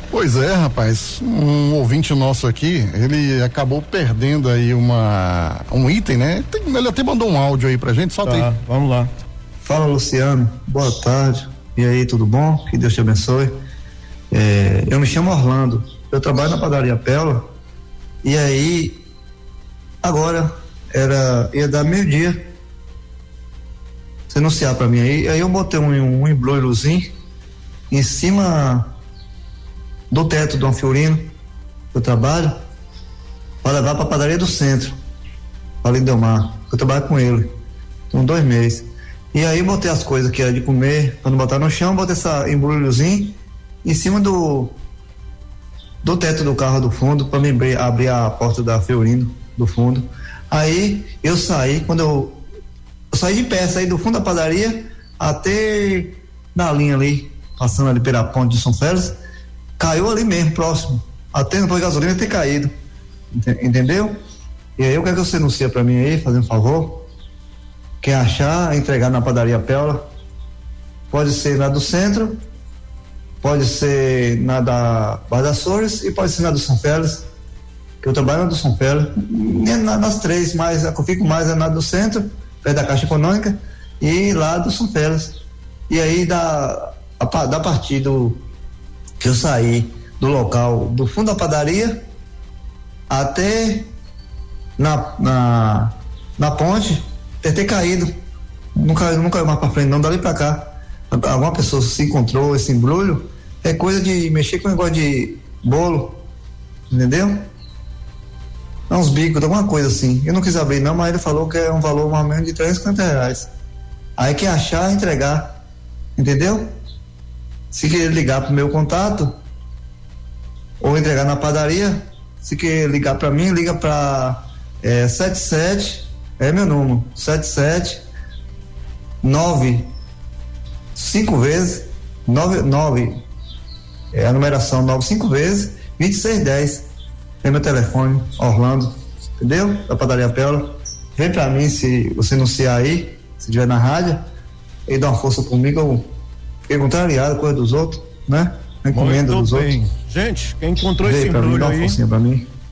Pois é, rapaz, um ouvinte nosso aqui, ele acabou perdendo aí um item, né? Ele até mandou um áudio aí pra gente, solta aí. Vamos lá. Fala, Luciano, boa tarde, e aí, tudo bom? Que Deus te abençoe. Eu me chamo Orlando, eu trabalho na padaria Pérola, e aí, agora, ia dar meio-dia, você anunciar pra mim aí eu botei um embrulhozinho em cima do teto do Anfiorino, que eu trabalho, para levar pra padaria do centro, para Lindomar, que eu trabalho com ele, tem 2 meses. E aí botei as coisas que era de comer, pra não botar no chão, botei esse embrulhozinho em cima do teto do carro do fundo, pra me abrir a porta da Fiorino do fundo. Aí eu saí, quando eu saí de pé, saí do fundo da padaria até na linha ali, passando ali pela ponte de São Félix, caiu ali mesmo, próximo, até no posto de gasolina ter caído, entendeu? E aí eu quero que você anuncia pra mim aí, fazendo um favor, quer achar, entregar na padaria Pérola, pode ser na do centro, pode ser na da Barra das Flores e pode ser na do São Félix, que eu trabalho na do São Félix, nas 3, mas a que eu fico mais é na do centro, perto da Caixa Econômica, e lá do São Félix. E aí da partir que eu saí do local do fundo da padaria até na ponte, ter caído. Não caiu mais pra frente, não, dali pra cá. Alguma pessoa se encontrou esse embrulho, é coisa de mexer com negócio de bolo, entendeu? Uns bicos, alguma coisa assim. Eu não quis abrir não, mas ele falou que é um valor mais ou menos de R$350. Aí quer achar, entregar, entendeu? Se querer ligar pro meu contato ou entregar na padaria, se querer ligar para mim, liga para 77, é meu número, 77 9 5 vezes 9 a numeração 9 5 vezes 2610. É meu telefone, Orlando, entendeu? Da padaria Pérola. Vem pra mim se você anunciar aí, se estiver na rádio, e dá uma força comigo, eu fiquei contrariado, coisa dos outros, né? Encomenda dos outros. Gente, quem encontrou esse embrulho aí,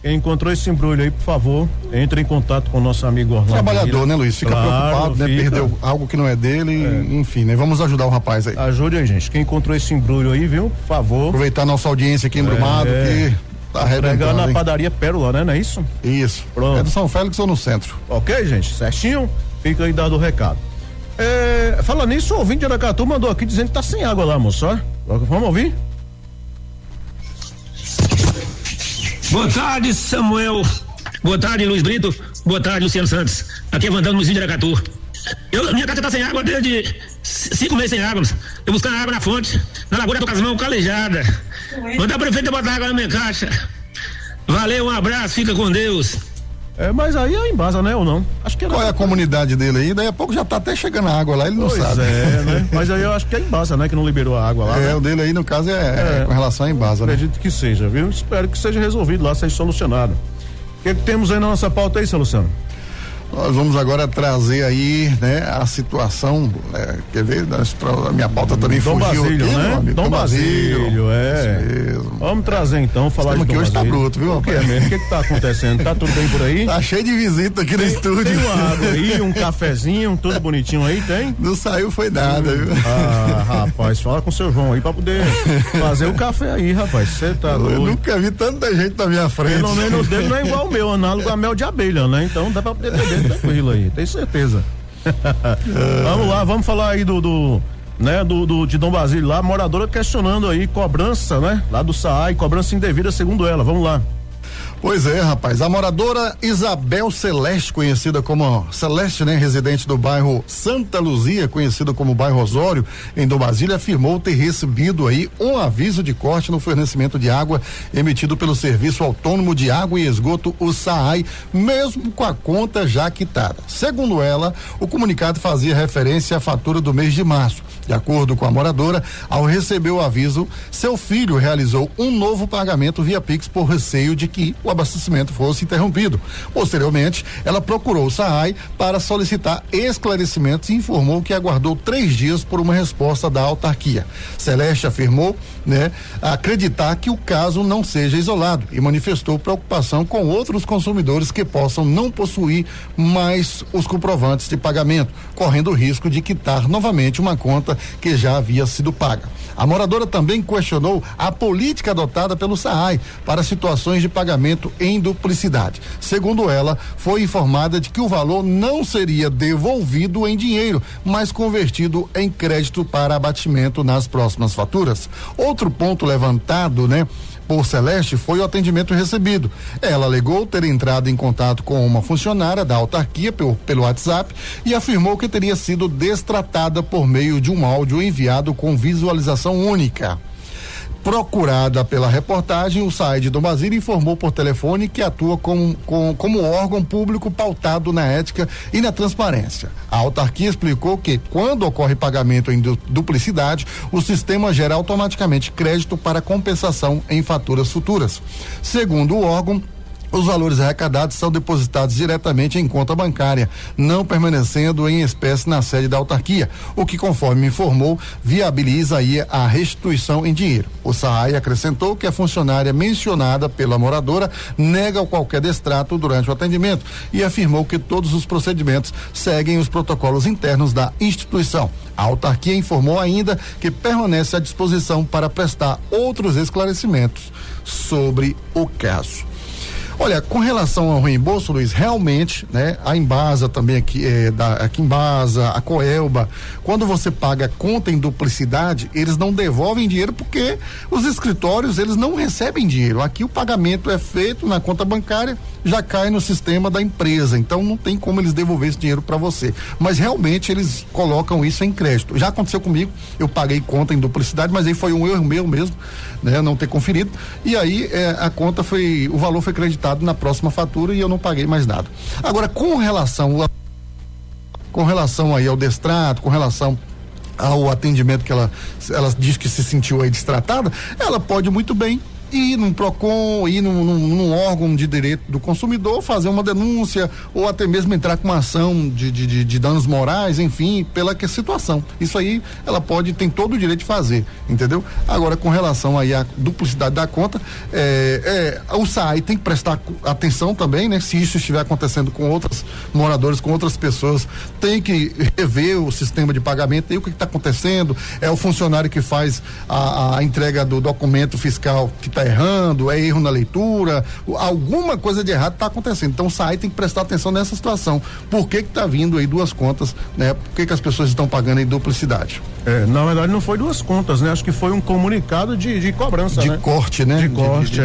quem encontrou esse embrulho aí, por favor, entre em contato com o nosso amigo Orlando. Trabalhador, né, Luiz? Fica preocupado, né? Fica. Perdeu algo que não é dele, enfim, né? Vamos ajudar o rapaz aí. Ajude aí, gente. Quem encontrou esse embrulho aí, viu? Por favor. Aproveitar nossa audiência aqui em Brumado, que tá arrebentando. Pegar na hein? padaria Pérola, né? Não é isso? Isso. Pronto. É do São Félix ou no centro. Ok, gente? Certinho? Fica aí dado o recado. Fala nisso, o ouvinte de Aracatu mandou aqui dizendo que tá sem água lá, moço. Vamos ouvir? Boa tarde, Samuel. Boa tarde, Luiz Brito. Boa tarde, Luciano Santos. Aqui é Vandano, Luizinho de Aracatu. Minha casa tá sem água desde 5 meses sem água. Eu buscando água na fonte, na Lagoa do Casmão, calejada. Mandar a prefeita botar água na minha caixa. Valeu, um abraço, fica com Deus. Mas aí é Embasa, né, ou não? Acho que Qual é a comunidade dele aí? Daí a pouco já tá até chegando a água lá, ele não sabe. Né? Mas aí eu acho que é Embasa, né, que não liberou a água lá. Né? O dele aí, no caso, é com relação a Embasa, né? Acredito que seja, viu? Espero que seja resolvido lá, seja solucionado. O que temos aí na nossa pauta aí, Luciano? Nós vamos agora trazer aí, né, a situação, quer ver? A minha pauta também Dom fugiu Basílio, aqui, né? meu amigo. Dom Basílio, Vamos trazer então, falar de Dom que hoje Basílio. tá bruto, viu, rapaz? O que tá acontecendo? Tá tudo bem por aí? Tá cheio de visita aqui no estúdio. Tem uma água aí, um cafezinho, tudo bonitinho aí, tem? Não saiu foi nada, viu? Rapaz, fala com o seu João aí pra poder fazer o café aí, rapaz, você tá doido. Eu nunca vi tanta gente na minha frente. Pelo menos o dele não é igual o meu, análogo a mel de abelha, né? Então dá pra poder beber tranquilo aí, tenho certeza. Vamos lá, vamos falar aí de Dom Basílio lá, moradora questionando aí cobrança, né? Lá do SAAI, cobrança indevida segundo ela, vamos lá. Pois é, rapaz, a moradora Isabel Celeste, conhecida como Celeste, né? Residente do bairro Santa Luzia, conhecida como bairro Osório, em Dom Basílio, afirmou ter recebido aí um aviso de corte no fornecimento de água emitido pelo Serviço Autônomo de Água e Esgoto, o SAAI, mesmo com a conta já quitada. Segundo ela, o comunicado fazia referência à fatura do mês de março. De acordo com a moradora, ao receber o aviso, seu filho realizou um novo pagamento via Pix por receio de que o abastecimento fosse interrompido. Posteriormente, ela procurou o SAAI para solicitar esclarecimentos e informou que aguardou 3 dias por uma resposta da autarquia. Celeste afirmou, acreditar que o caso não seja isolado e manifestou preocupação com outros consumidores que possam não possuir mais os comprovantes de pagamento, correndo o risco de quitar novamente uma conta que já havia sido paga. A moradora também questionou a política adotada pelo SAAI para situações de pagamento em duplicidade. Segundo ela, foi informada de que o valor não seria devolvido em dinheiro, mas convertido em crédito para abatimento nas próximas faturas. Outro ponto levantado, por Celeste foi o atendimento recebido. Ela alegou ter entrado em contato com uma funcionária da autarquia pelo WhatsApp e afirmou que teria sido destratada por meio de um áudio enviado com visualização única. Procurada pela reportagem, o SAAI de Dom Basílio informou por telefone que atua como órgão público pautado na ética e na transparência. A autarquia explicou que, quando ocorre pagamento em duplicidade, o sistema gera automaticamente crédito para compensação em faturas futuras. Segundo o órgão, os valores arrecadados são depositados diretamente em conta bancária, não permanecendo em espécie na sede da autarquia, o que, conforme informou, viabiliza aí a restituição em dinheiro. O SAAI acrescentou que a funcionária mencionada pela moradora nega qualquer destrato durante o atendimento e afirmou que todos os procedimentos seguem os protocolos internos da instituição. A autarquia informou ainda que permanece à disposição para prestar outros esclarecimentos sobre o caso. Olha, com relação ao reembolso, Luiz, realmente, a Embasa também aqui, aqui Embasa, a Coelba, quando você paga conta em duplicidade, eles não devolvem dinheiro porque os escritórios, eles não recebem dinheiro. Aqui o pagamento é feito na conta bancária, já cai no sistema da empresa, então não tem como eles devolver esse dinheiro para você. Mas realmente eles colocam isso em crédito. Já aconteceu comigo, eu paguei conta em duplicidade, mas aí foi um erro meu mesmo, não ter conferido. E aí o valor foi creditado na próxima fatura e eu não paguei mais nada. Agora, com relação aí ao destrato, com relação ao atendimento que ela diz que se sentiu aí destratada, ela pode muito bem ir num PROCON, ir num órgão de direito do consumidor, fazer uma denúncia ou até mesmo entrar com uma ação de danos morais, enfim, pela situação. Isso aí ela tem todo o direito de fazer, entendeu? Agora, com relação aí à duplicidade da conta, o SAAI tem que prestar atenção também, né? Se isso estiver acontecendo com outros moradores, com outras pessoas, tem que rever o sistema de pagamento, e o que está acontecendo, é o funcionário que faz a entrega do documento fiscal que está errando, é erro na leitura, alguma coisa de errado está acontecendo. Então o SAAI tem que prestar atenção nessa situação. Por que está vindo aí duas contas, né? Por que as pessoas estão pagando em duplicidade? Na verdade não foi duas contas, né? Acho que foi um comunicado de cobrança, de né? Corte, né? De corte,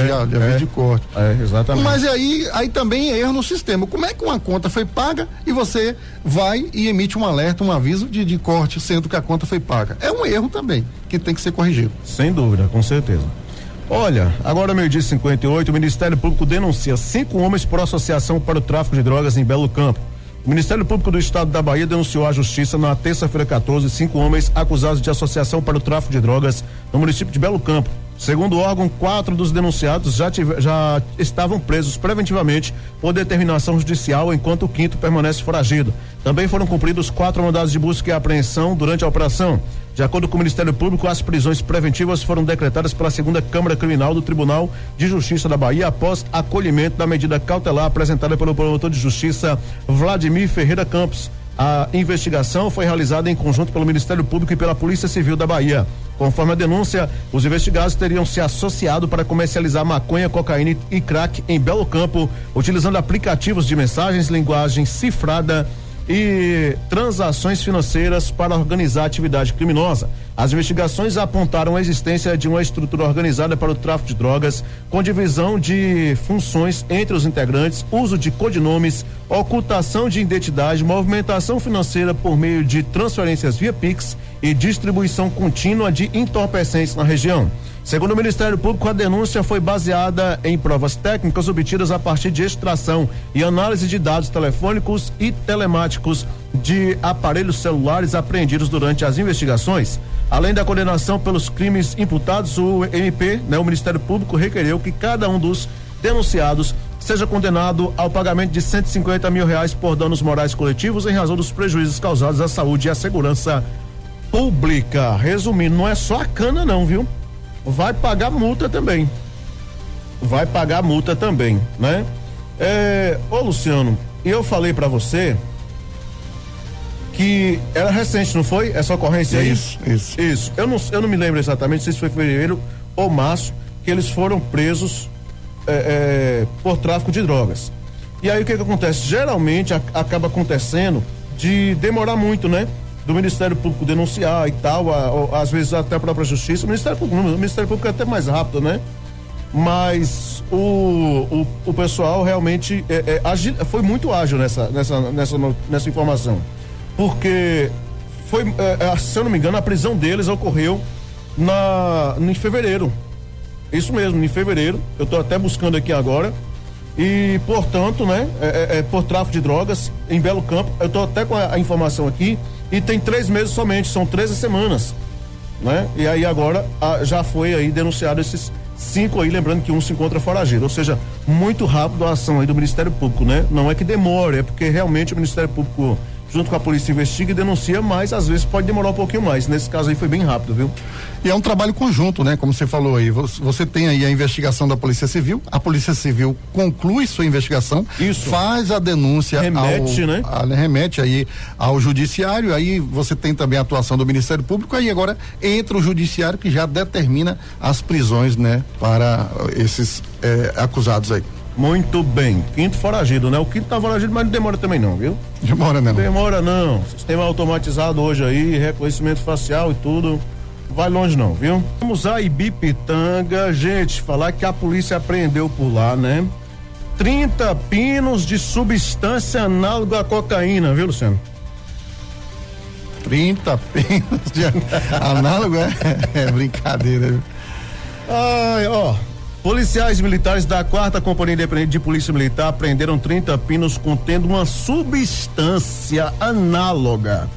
de corte. Exatamente. Mas aí também é erro no sistema. Como é que uma conta foi paga e você vai e emite um alerta, um aviso de corte, sendo que a conta foi paga? É um erro também, que tem que ser corrigido. Sem dúvida, com certeza. Olha, agora 12:58, o Ministério Público denuncia 5 homens por associação para o tráfico de drogas em Belo Campo. O Ministério Público do Estado da Bahia denunciou à Justiça na terça-feira 14 5 homens acusados de associação para o tráfico de drogas no município de Belo Campo. Segundo o órgão, 4 dos denunciados já estavam presos preventivamente por determinação judicial, enquanto o 5º permanece foragido. Também foram cumpridos 4 mandados de busca e apreensão durante a operação. De acordo com o Ministério Público, as prisões preventivas foram decretadas pela 2ª Câmara Criminal do Tribunal de Justiça da Bahia após acolhimento da medida cautelar apresentada pelo promotor de Justiça Vladimir Ferreira Campos. A investigação foi realizada em conjunto pelo Ministério Público e pela Polícia Civil da Bahia. Conforme a denúncia, os investigados teriam se associado para comercializar maconha, cocaína e crack em Belo Campo, utilizando aplicativos de mensagens, linguagem cifrada e transações financeiras para organizar a atividade criminosa. As investigações apontaram a existência de uma estrutura organizada para o tráfico de drogas, com divisão de funções entre os integrantes, uso de codinomes, ocultação de identidade, movimentação financeira por meio de transferências via Pix e distribuição contínua de entorpecentes na região. Segundo o Ministério Público, a denúncia foi baseada em provas técnicas obtidas a partir de extração e análise de dados telefônicos e telemáticos de aparelhos celulares apreendidos durante as investigações. Além da condenação pelos crimes imputados, o MP, o Ministério Público, requereu que cada um dos denunciados seja condenado ao pagamento de R$150 mil por danos morais coletivos em razão dos prejuízos causados à saúde e à segurança pública. Resumindo, não é só a cana não, viu? Vai pagar multa também. Né? Ô Luciano, eu falei pra você que era recente, não foi? Essa ocorrência aí? Isso. Eu não me lembro exatamente se foi fevereiro ou março que eles foram presos por tráfico de drogas. E aí o que acontece? Geralmente acaba acontecendo de demorar muito, né? Do Ministério Público denunciar e tal, às vezes até a própria Justiça. O Ministério Público é até mais rápido, né? Mas o pessoal realmente foi muito ágil nessa informação. Porque foi, se eu não me engano, a prisão deles ocorreu em fevereiro. Isso mesmo, em fevereiro. Eu estou até buscando aqui agora. E, portanto, né? Por tráfico de drogas em Belo Campo. Eu estou até com a informação aqui. E tem 3 meses somente, são 13 semanas, né? E aí agora já foi aí denunciado esses 5 aí, lembrando que um se encontra foragido, ou seja, muito rápido a ação aí do Ministério Público, né? Não é que demore, é porque realmente o Ministério Público, junto com a polícia, investiga e denuncia, mas às vezes pode demorar um pouquinho mais. Nesse caso aí foi bem rápido, viu? E é um trabalho conjunto, né? Como você falou aí, você tem aí a investigação da Polícia Civil, a Polícia Civil conclui sua investigação, faz a denúncia, remete aí ao Judiciário, aí você tem também a atuação do Ministério Público, aí agora entra o Judiciário que já determina as prisões, né? Para esses acusados aí. Muito bem, 5º foragido, né? O 5º tá foragido, mas não demora também não, viu? Demora não. Sistema automatizado hoje aí, reconhecimento facial e tudo. Vai longe não, viu? Vamos a Ibipitanga, gente, falar que a polícia apreendeu por lá, né? 30 pinos de substância análoga à cocaína, viu, Luciano? 30 pinos de análogo é brincadeira, viu? Ai, ó. Policiais militares da 4ª Companhia Independente de Polícia Militar apreenderam 30 pinos contendo uma substância análoga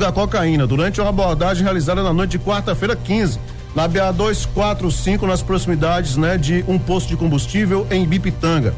à cocaína durante uma abordagem realizada na noite de quarta-feira 15 na BA 245, nas proximidades, né, de um posto de combustível em Ibipitanga.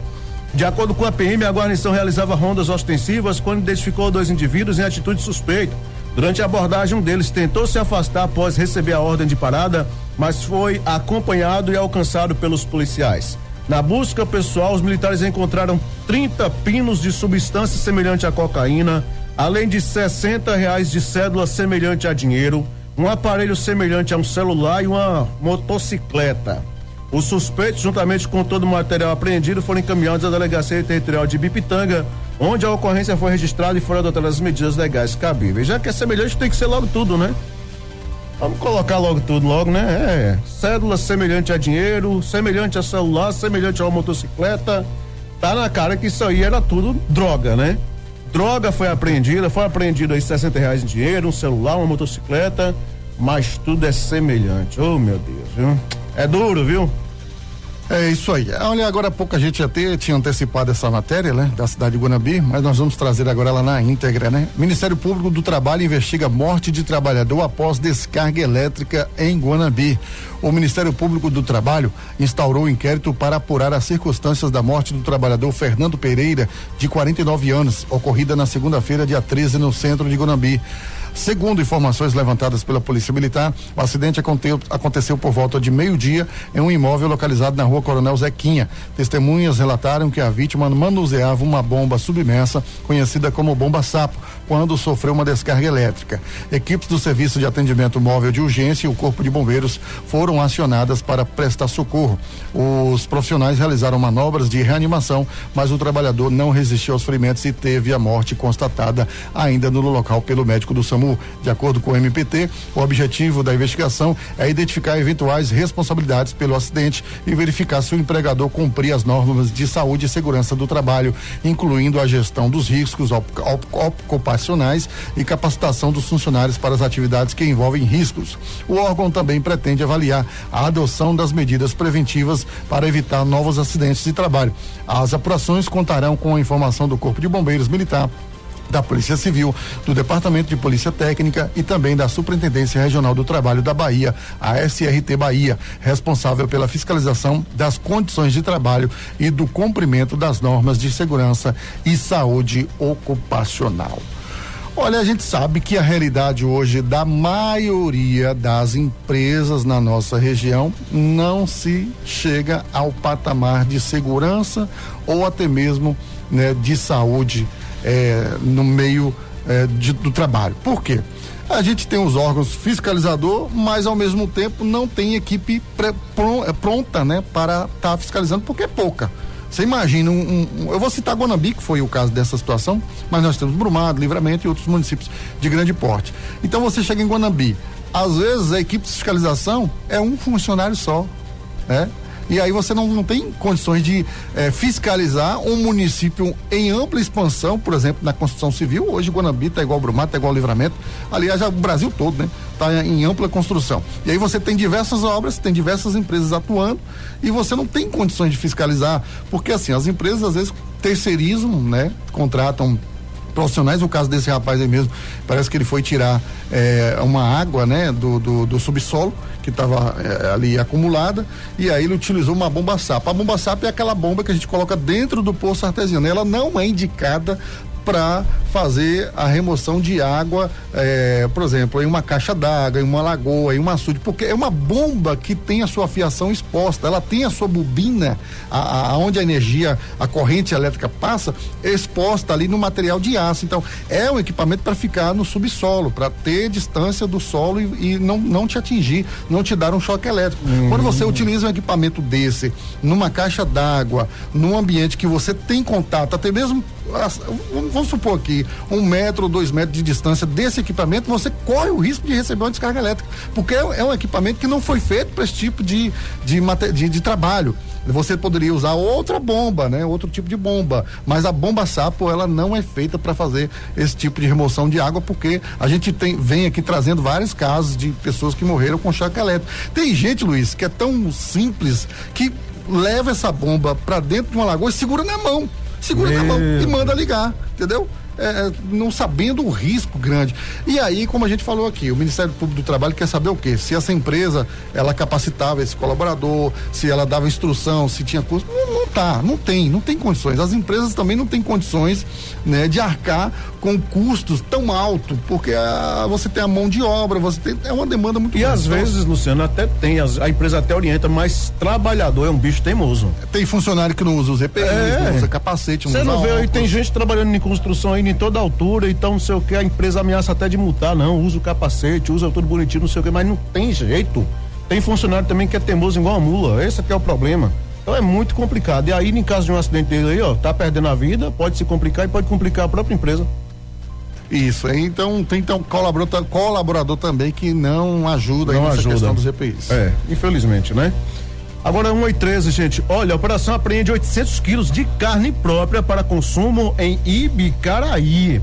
De acordo com a PM, a guarnição realizava rondas ostensivas quando identificou 2 indivíduos em atitude suspeita. Durante a abordagem, um deles tentou se afastar após receber a ordem de parada, mas foi acompanhado e alcançado pelos policiais. Na busca pessoal, os militares encontraram 30 pinos de substância semelhante à cocaína, além de R$60 de cédula semelhante a dinheiro, um aparelho semelhante a um celular e uma motocicleta. Os suspeitos, juntamente com todo o material apreendido, foram encaminhados à Delegacia Territorial de Ibipitanga, onde a ocorrência foi registrada e foram adotadas as medidas legais cabíveis. Já que é semelhante, tem que ser logo tudo, né? Vamos colocar logo tudo, né? Cédula semelhante a dinheiro, semelhante a celular, semelhante a uma motocicleta. Tá na cara que isso aí era tudo droga, né? Droga foi apreendido aí R$60 em dinheiro, um celular, uma motocicleta, mas tudo é semelhante. Oh, meu Deus, viu? É duro, viu? É isso aí. Olha, agora há pouco a gente até tinha antecipado essa matéria, né? Da cidade de Guanabi, mas nós vamos trazer agora ela na íntegra, né? Ministério Público do Trabalho investiga morte de trabalhador após descarga elétrica em Guanabi. O Ministério Público do Trabalho instaurou um inquérito para apurar as circunstâncias da morte do trabalhador Fernando Pereira, de 49 anos, ocorrida na segunda-feira, dia 13, no centro de Guanabi. Segundo informações levantadas pela Polícia Militar, o acidente aconteceu por volta de meio-dia em um imóvel localizado na rua Coronel Zequinha. Testemunhas relataram que a vítima manuseava uma bomba submersa, conhecida como bomba sapo, quando sofreu uma descarga elétrica. Equipes do Serviço de Atendimento Móvel de Urgência e o Corpo de Bombeiros foram acionadas para prestar socorro. Os profissionais realizaram manobras de reanimação, mas o trabalhador não resistiu aos ferimentos e teve a morte constatada ainda no local pelo médico do SAMU. De acordo com o MPT, o objetivo da investigação é identificar eventuais responsabilidades pelo acidente e verificar se o empregador cumpria as normas de saúde e segurança do trabalho, incluindo a gestão dos riscos ocupacionais e capacitação dos funcionários para as atividades que envolvem riscos. O órgão também pretende avaliar a adoção das medidas preventivas para evitar novos acidentes de trabalho. As apurações contarão com a informação do Corpo de Bombeiros Militar, da Polícia Civil, do Departamento de Polícia Técnica e também da Superintendência Regional do Trabalho da Bahia, a SRT Bahia, responsável pela fiscalização das condições de trabalho e do cumprimento das normas de segurança e saúde ocupacional. Olha, a gente sabe que a realidade hoje da maioria das empresas na nossa região não se chega ao patamar de segurança ou até mesmo, né, de saúde no meio do trabalho. Por quê? A gente tem os órgãos fiscalizador, mas ao mesmo tempo não tem equipe pronta, né, para estar fiscalizando, porque é pouca. Você imagina, eu vou citar Guanabi, que foi o caso dessa situação, mas nós temos Brumado, Livramento e outros municípios de grande porte. Então você chega em Guanabi, às vezes a equipe de fiscalização é um funcionário só, né? E aí você não tem condições de fiscalizar um município em ampla expansão, por exemplo, na construção civil. Hoje Guanabi tá igual Brumado, tá igual Livramento. Aliás, o Brasil todo, né? Tá em ampla construção. E aí você tem diversas obras, tem diversas empresas atuando e você não tem condições de fiscalizar, porque assim, as empresas às vezes terceirizam, né? Contratam profissionais. O caso desse rapaz aí mesmo, parece que ele foi tirar uma água, né, do subsolo que estava ali acumulada, e aí ele utilizou uma bomba sapo. A bomba sapo é aquela bomba que a gente coloca dentro do poço artesiano. Ela não é indicada para fazer a remoção de água, por exemplo, em uma caixa d'água, em uma lagoa, em um açude, porque é uma bomba que tem a sua fiação exposta, ela tem a sua bobina, aonde a energia, a corrente elétrica passa, exposta ali no material de aço. Então, é um equipamento para ficar no subsolo, para ter distância do solo e não te atingir, não te dar um choque elétrico. Quando você utiliza um equipamento desse numa caixa d'água, num ambiente que você tem contato, até mesmo, vamos supor aqui, 1 metro ou 2 metros de distância desse equipamento, você corre o risco de receber uma descarga elétrica, porque é um equipamento que não foi feito para esse tipo de trabalho. Você poderia usar outra bomba, né? Outro tipo de bomba, mas a bomba sapo, ela não é feita para fazer esse tipo de remoção de água, porque a gente vem aqui trazendo vários casos de pessoas que morreram com choque elétrico. Tem gente, Luiz, que é tão simples que leva essa bomba para dentro de uma lagoa e segura na mão e manda ligar, entendeu? não sabendo o risco grande. E aí, como a gente falou aqui, o Ministério Público do Trabalho quer saber o quê? Se essa empresa, ela capacitava esse colaborador, se ela dava instrução, se tinha custo. Não tem condições. As empresas também não têm condições, né, de arcar com custos tão altos, porque você tem a mão de obra, é uma demanda muito grande. E às vezes, Luciano, até tem, a empresa até orienta, mas trabalhador é um bicho teimoso. Tem funcionário que não usa os EPIs, não usa capacete, não usa óculos. Você não vê aí, tem gente trabalhando em construção aí em toda altura, então não sei o que, a empresa ameaça até de multar, não, usa o capacete, usa tudo bonitinho, não sei o que, mas não tem jeito. Tem funcionário também que é teimoso igual a mula, esse aqui é o problema. Então é muito complicado. E aí, em caso de um acidente dele aí, tá perdendo a vida, pode se complicar e pode complicar a própria empresa. Isso, então tem colaborador também que não ajuda nessa questão dos EPIs. Infelizmente, né? Agora 1h13, gente. Olha, a operação apreende 800 quilos de carne própria para consumo em Ibicaraí.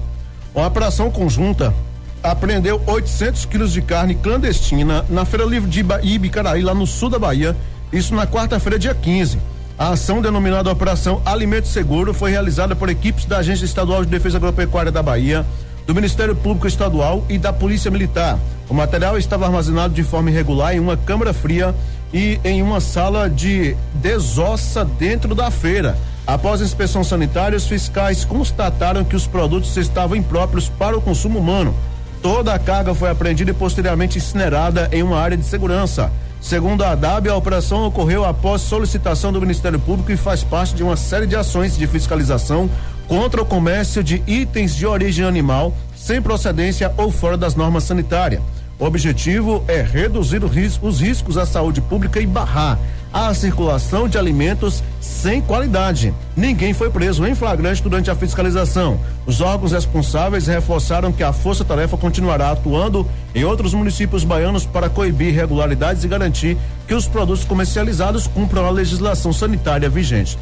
Uma operação conjunta apreendeu 800 quilos de carne clandestina na Feira Livre de Ibicaraí, lá no sul da Bahia. Isso na quarta-feira, dia 15. A ação, denominada Operação Alimento Seguro, foi realizada por equipes da Agência Estadual de Defesa Agropecuária da Bahia, do Ministério Público Estadual e da Polícia Militar. O material estava armazenado de forma irregular em uma câmara fria e em uma sala de desossa dentro da feira. Após a inspeção sanitária, os fiscais constataram que os produtos estavam impróprios para o consumo humano. Toda a carga foi apreendida e posteriormente incinerada em uma área de segurança. Segundo a ADAB, a operação ocorreu após solicitação do Ministério Público e faz parte de uma série de ações de fiscalização contra o comércio de itens de origem animal sem procedência ou fora das normas sanitárias. O objetivo é reduzir os riscos à saúde pública e barrar a circulação de alimentos sem qualidade. Ninguém foi preso em flagrante durante a fiscalização. Os órgãos responsáveis reforçaram que a força-tarefa continuará atuando em outros municípios baianos para coibir irregularidades e garantir que os produtos comercializados cumpram a legislação sanitária vigente.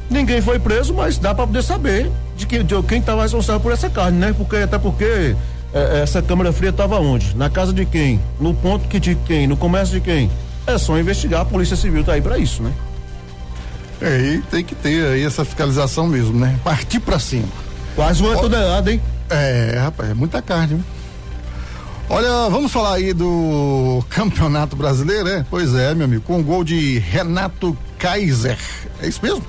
Ninguém foi preso, mas dá para poder saber de quem estava responsável por essa carne, né? Até porque essa câmara fria estava onde? Na casa de quem? No ponto de quem? No comércio de quem? É só investigar, a Polícia Civil tá aí pra isso, né? E tem que ter aí essa fiscalização mesmo, né? Partir pra cima. Quase 1 tonelada, hein? Rapaz, é muita carne, viu? Olha, vamos falar aí do Campeonato Brasileiro, né? Pois é, meu amigo, com o gol de Renato Kaiser. É isso mesmo?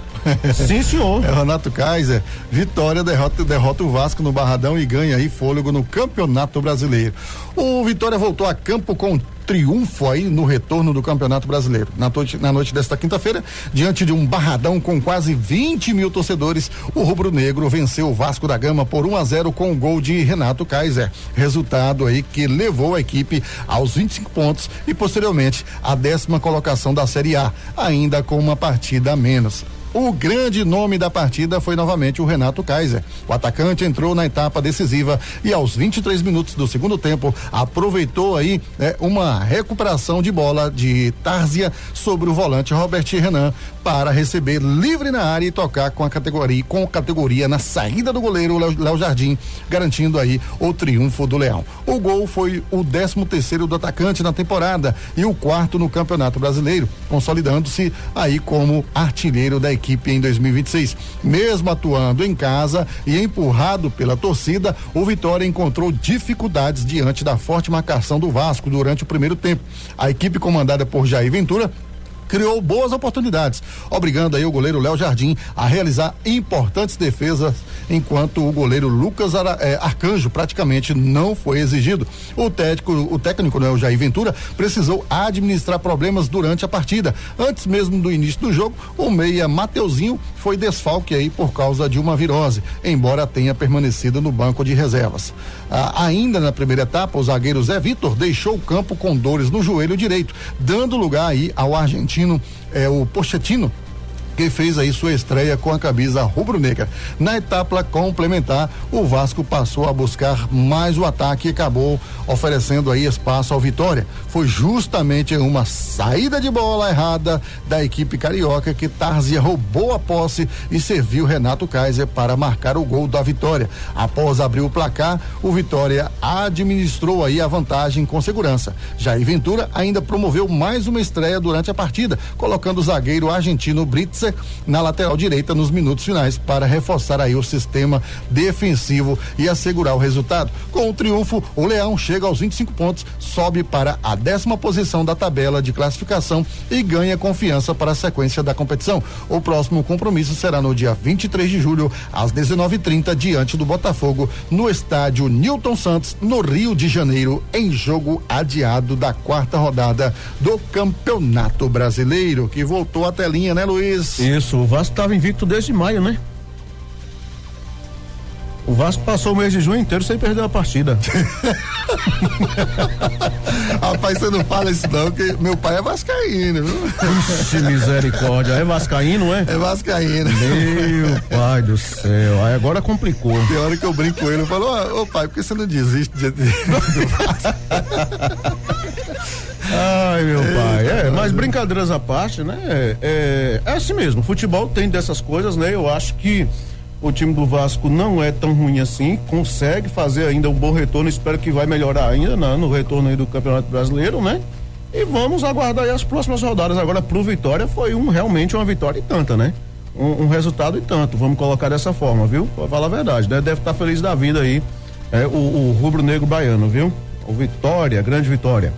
Sim, senhor. É Renato Kaiser. Vitória derrota o Vasco no Barradão e ganha aí fôlego no Campeonato Brasileiro. O Vitória voltou a campo com triunfo aí no retorno do Campeonato Brasileiro. Na noite desta quinta-feira, diante de um Barradão com quase 20 mil torcedores, o rubro-negro venceu o Vasco da Gama por 1-0 com o gol de Renato Kaiser. Resultado aí que levou a equipe aos 25 pontos e posteriormente à 10ª colocação da Série A, ainda com uma partida a menos. O grande nome da partida foi novamente o Renato Kaiser. O atacante entrou na etapa decisiva e aos 23 minutos do segundo tempo aproveitou aí uma recuperação de bola de Tárzia sobre o volante Robert Renan para receber livre na área e tocar com categoria na saída do goleiro Léo Jardim, garantindo aí o triunfo do Leão. O gol foi o 13º do atacante na temporada e o 4º no Campeonato Brasileiro, consolidando-se aí como artilheiro da equipe em 2026. Mesmo atuando em casa e empurrado pela torcida, o Vitória encontrou dificuldades diante da forte marcação do Vasco durante o primeiro tempo. A equipe comandada por Jair Ventura criou boas oportunidades, obrigando aí o goleiro Léo Jardim a realizar importantes defesas, enquanto o goleiro Lucas Arcanjo praticamente não foi exigido. O técnico, né, o Jair Ventura, precisou administrar problemas durante a partida. Antes mesmo do início do jogo, o meia Mateuzinho foi desfalque aí por causa de uma virose, embora tenha permanecido no banco de reservas. Ainda na primeira etapa, o zagueiro Zé Vitor deixou o campo com dores no joelho direito, dando lugar aí ao argentino o Pochettino, que fez aí sua estreia com a camisa rubro-negra. Na etapa complementar, o Vasco passou a buscar mais o ataque e acabou oferecendo aí espaço ao Vitória. Foi justamente uma saída de bola errada da equipe carioca que Tárzia roubou a posse e serviu Renato Kaiser para marcar o gol da vitória. Após abrir o placar, o Vitória administrou aí a vantagem com segurança. Jair Ventura ainda promoveu mais uma estreia durante a partida, colocando o zagueiro argentino Brits Kaiser na lateral direita nos minutos finais para reforçar aí o sistema defensivo e assegurar o resultado. Com o triunfo, o Leão chega aos 25 pontos, sobe para a 10ª posição da tabela de classificação e ganha confiança para a sequência da competição. O próximo compromisso será no dia 23 de julho, às 19h30, diante do Botafogo, no estádio Newton Santos, no Rio de Janeiro, em jogo adiado da 4ª rodada do Campeonato Brasileiro, que voltou à telinha, né, Luiz? Isso, o Vasco estava invicto desde maio, né? O Vasco passou o mês de junho inteiro sem perder a partida. Rapaz, você não fala isso não, que meu pai é vascaíno, viu? Puxa, misericórdia, é vascaíno, é? É vascaíno. Meu pai do céu, aí agora complicou. Tem hora que eu brinco com ele, eu falo, ô pai, por que você não desiste do Vasco? Ai, meu pai, mas brincadeiras à parte, né? É assim mesmo, o futebol tem dessas coisas, né? Eu acho que o time do Vasco não é tão ruim assim, consegue fazer ainda um bom retorno, espero que vai melhorar ainda no retorno aí do Campeonato Brasileiro, né? E vamos aguardar aí as próximas rodadas. Agora, pro Vitória foi realmente uma vitória e tanta, né? Um resultado e tanto, vamos colocar dessa forma, viu? Pra falar a verdade, né? Deve estar feliz da vida aí, o rubro-negro baiano, viu? O Vitória, grande vitória.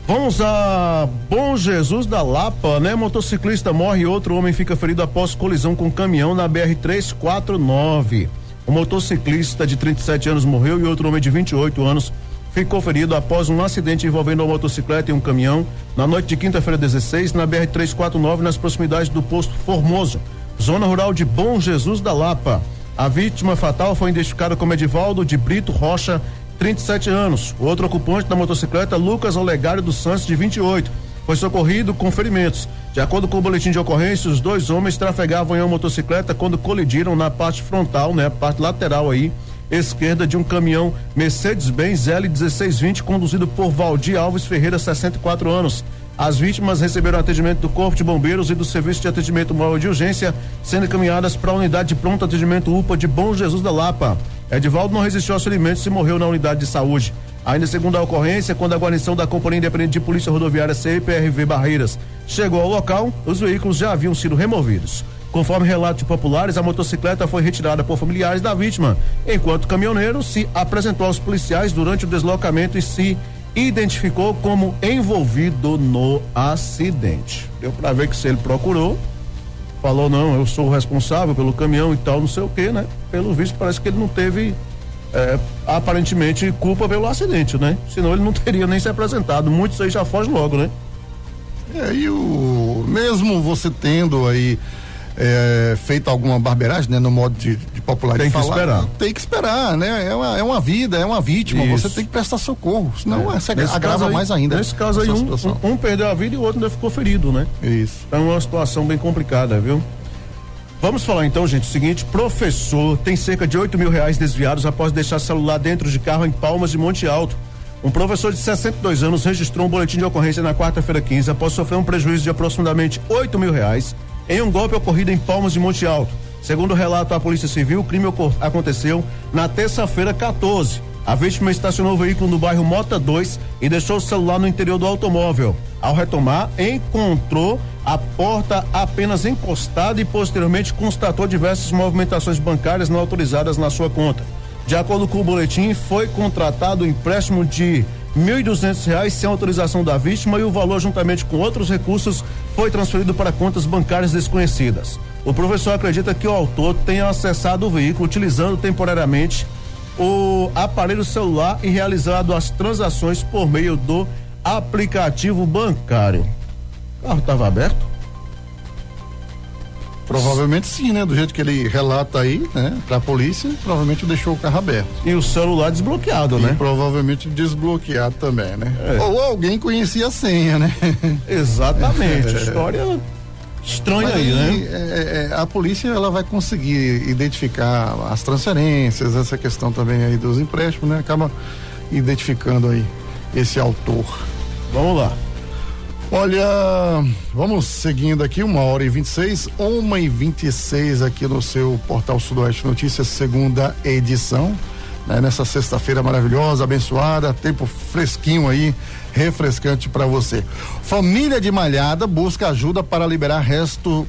Vamos a Bom Jesus da Lapa, né? Motociclista morre e outro homem fica ferido após colisão com caminhão na BR-349. O motociclista de 37 anos morreu e outro homem de 28 anos ficou ferido após um acidente envolvendo uma motocicleta e um caminhão na noite de quinta-feira 16 na BR-349 nas proximidades do posto Formoso, zona rural de Bom Jesus da Lapa. A vítima fatal foi identificada como Edivaldo de Brito Rocha, 37 anos. O outro ocupante da motocicleta, Lucas Olegário dos Santos, de 28, foi socorrido com ferimentos. De acordo com o boletim de ocorrência, os dois homens trafegavam em uma motocicleta quando colidiram na parte frontal, né, a parte lateral aí, esquerda de um caminhão Mercedes-Benz L1620 conduzido por Valdir Alves Ferreira, 64 anos. As vítimas receberam atendimento do Corpo de Bombeiros e do Serviço de Atendimento Móvel de Urgência, sendo encaminhadas para a unidade de pronto atendimento UPA de Bom Jesus da Lapa. Edivaldo não resistiu aos ferimentos e morreu na unidade de saúde. Ainda segundo a ocorrência, quando a guarnição da Companhia Independente de Polícia Rodoviária CIPRV Barreiras chegou ao local, os veículos já haviam sido removidos. Conforme relato de populares, a motocicleta foi retirada por familiares da vítima, enquanto o caminhoneiro se apresentou aos policiais durante o deslocamento e se identificou como envolvido no acidente. Deu pra ver que se ele procurou, falou, não, eu sou o responsável pelo caminhão e tal, não sei o que, né? Pelo visto, parece que ele não teve aparentemente culpa pelo acidente, né? Senão ele não teria nem se apresentado. Muitos aí já fogem logo, né? E mesmo você tendo aí feito alguma barbeiragem, né? No modo de popular de falar, esperar. Tem que esperar, né? É uma vida, é uma vítima, Isso. você tem que prestar socorro, senão agrava aí, mais ainda. Nesse caso aí, um perdeu a vida e o outro ainda ficou ferido, né? Isso. É uma situação bem complicada, viu? Vamos falar então, gente, o seguinte: professor tem cerca de R$8.000 desviados após deixar celular dentro de carro em Palmas de Monte Alto. Um professor de 62 anos registrou um boletim de ocorrência na quarta-feira 15 após sofrer um prejuízo de aproximadamente R$8.000 em um golpe ocorrido em Palmas de Monte Alto. Segundo o relato da Polícia Civil, o crime aconteceu na terça-feira 14. A vítima estacionou o veículo no bairro Mota 2 e deixou o celular no interior do automóvel. Ao retomar, encontrou a porta apenas encostada e posteriormente constatou diversas movimentações bancárias não autorizadas na sua conta. De acordo com o boletim, foi contratado um empréstimo de R$1.200 sem autorização da vítima e o valor, juntamente com outros recursos, foi transferido para contas bancárias desconhecidas. O professor acredita que o autor tenha acessado o veículo utilizando temporariamente o aparelho celular e realizado as transações por meio do aplicativo bancário. O carro estava aberto? Provavelmente sim, né? Do jeito que ele relata aí, né? Pra polícia, provavelmente deixou o carro aberto. E o celular desbloqueado, né? E provavelmente desbloqueado também, né? Ou alguém conhecia a senha, né? Exatamente. História estranha. Mas aí, né? A polícia, ela vai conseguir identificar as transferências, essa questão também aí dos empréstimos, né? Acaba identificando aí esse autor. Vamos lá. Olha, vamos seguindo aqui, 1h26, 1h26 aqui no seu Portal Sudoeste Notícias, segunda edição, né? Nessa sexta-feira maravilhosa, abençoada, tempo fresquinho aí refrescante para você. Família de Malhada busca ajuda para liberar restos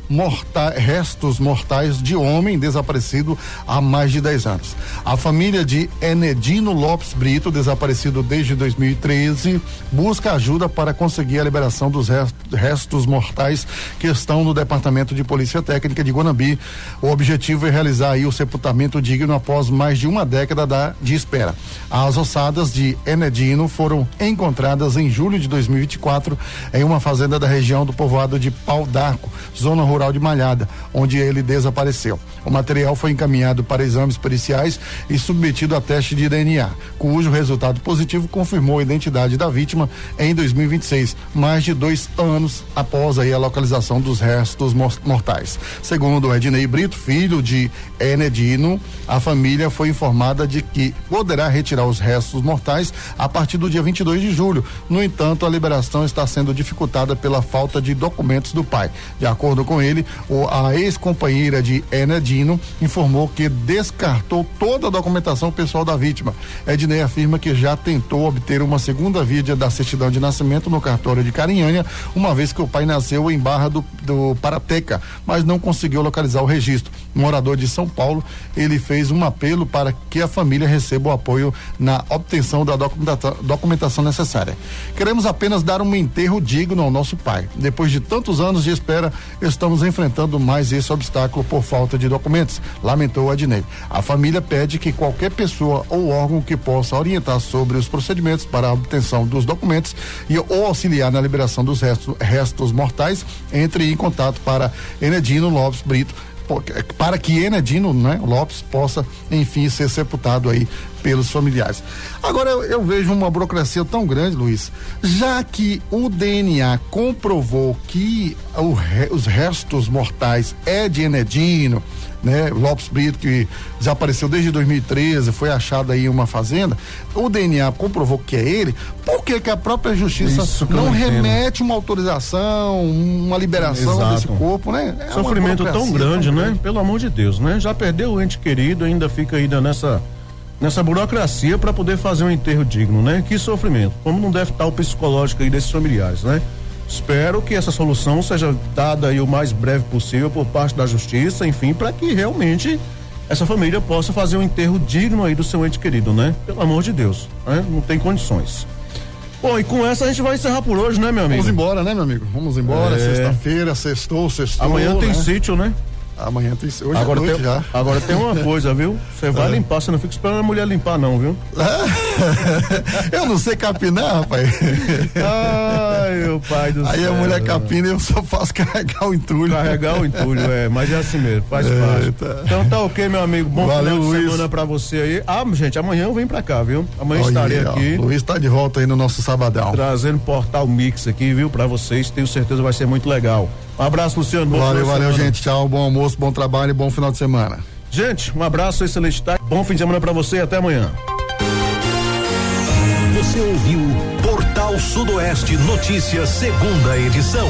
mortais de homem desaparecido há mais de 10 anos. A família de Enedino Lopes Brito, desaparecido desde 2013, busca ajuda para conseguir a liberação dos restos mortais que estão no Departamento de Polícia Técnica de Guanambi. O objetivo é realizar aí o sepultamento digno após mais de uma década de espera. As ossadas de Enedino foram encontradas em julho de 2024 em uma fazenda da região do povoado de Pau d'Arco, zona rural de Malhada, onde ele desapareceu. O material foi encaminhado para exames periciais e submetido a teste de DNA, cujo resultado positivo confirmou a identidade da vítima em 2026, mais de 2 anos após aí a localização dos restos mortais. Segundo Ednei Brito, filho de Enedino, a família foi informada de que poderá retirar os restos mortais a partir do dia 22 de julho. No entanto, a liberação está sendo dificultada pela falta de documentos do pai. De acordo com ele, a ex-companheira de Enedino informou que descartou toda a documentação pessoal da vítima. Ednei afirma que já tentou obter uma segunda via da certidão de nascimento no cartório de Carinhanha, uma vez que o pai nasceu em Barra do Parateca, mas não conseguiu localizar o registro. Morador de São Paulo, ele fez um apelo para que a família receba o apoio na obtenção da documentação necessária. Queremos apenas dar um enterro digno ao nosso pai. Depois de tantos anos de espera, estamos enfrentando mais esse obstáculo por falta de documentos, lamentou Adnei. A família pede que qualquer pessoa ou órgão que possa orientar sobre os procedimentos para a obtenção dos documentos ou auxiliar na liberação dos restos mortais, entre em contato para Enedino Lopes Brito, para que Enedino, né, Lopes possa, enfim, ser sepultado aí pelos familiares. Agora eu vejo uma burocracia tão grande, Luiz, já que o DNA comprovou que os restos mortais é de Enedino, né, Lopes Brito, que desapareceu desde 2013, foi achado aí em uma fazenda, o DNA comprovou que é ele, por que a própria justiça não remete uma autorização, uma liberação desse corpo, né? É sofrimento tão grande, né? Pelo amor de Deus, né? Já perdeu o ente querido, ainda fica ainda nessa burocracia para poder fazer um enterro digno, né? Que sofrimento. Como não deve estar o psicológico aí desses familiares, né? Espero que essa solução seja dada aí o mais breve possível por parte da justiça, enfim, para que realmente essa família possa fazer um enterro digno aí do seu ente querido, né? Pelo amor de Deus, né? Não tem condições. Bom, e com essa a gente vai encerrar por hoje, né, meu amigo? Vamos embora, né, meu amigo? Vamos embora, sexta-feira, sextou. Amanhã tem sítio, né? Amanhã tem, hoje agora é noite já. Agora tem uma coisa, viu? Você vai limpar, você não fica esperando a mulher limpar não, viu? Eu não sei capinar, rapaz. Ai, meu pai do céu. Aí a mulher capina e eu só faço carregar o entulho. Mas é assim mesmo, faz parte. Então tá ok, meu amigo, bom Valeu, final de Luiz. semana pra você aí. Gente, amanhã eu venho pra cá, viu? Amanhã estarei aqui. O Luiz tá de volta aí no nosso sabadão. Trazendo Portal Mix aqui, viu? Pra vocês, tenho certeza vai ser muito legal. Um abraço, Luciano. Valeu, gente. Tchau, bom almoço, bom trabalho e bom final de semana. Gente, um abraço, excelente tarde. Bom fim de semana pra você e até amanhã. Você ouviu Portal Sudoeste Notícias, segunda edição.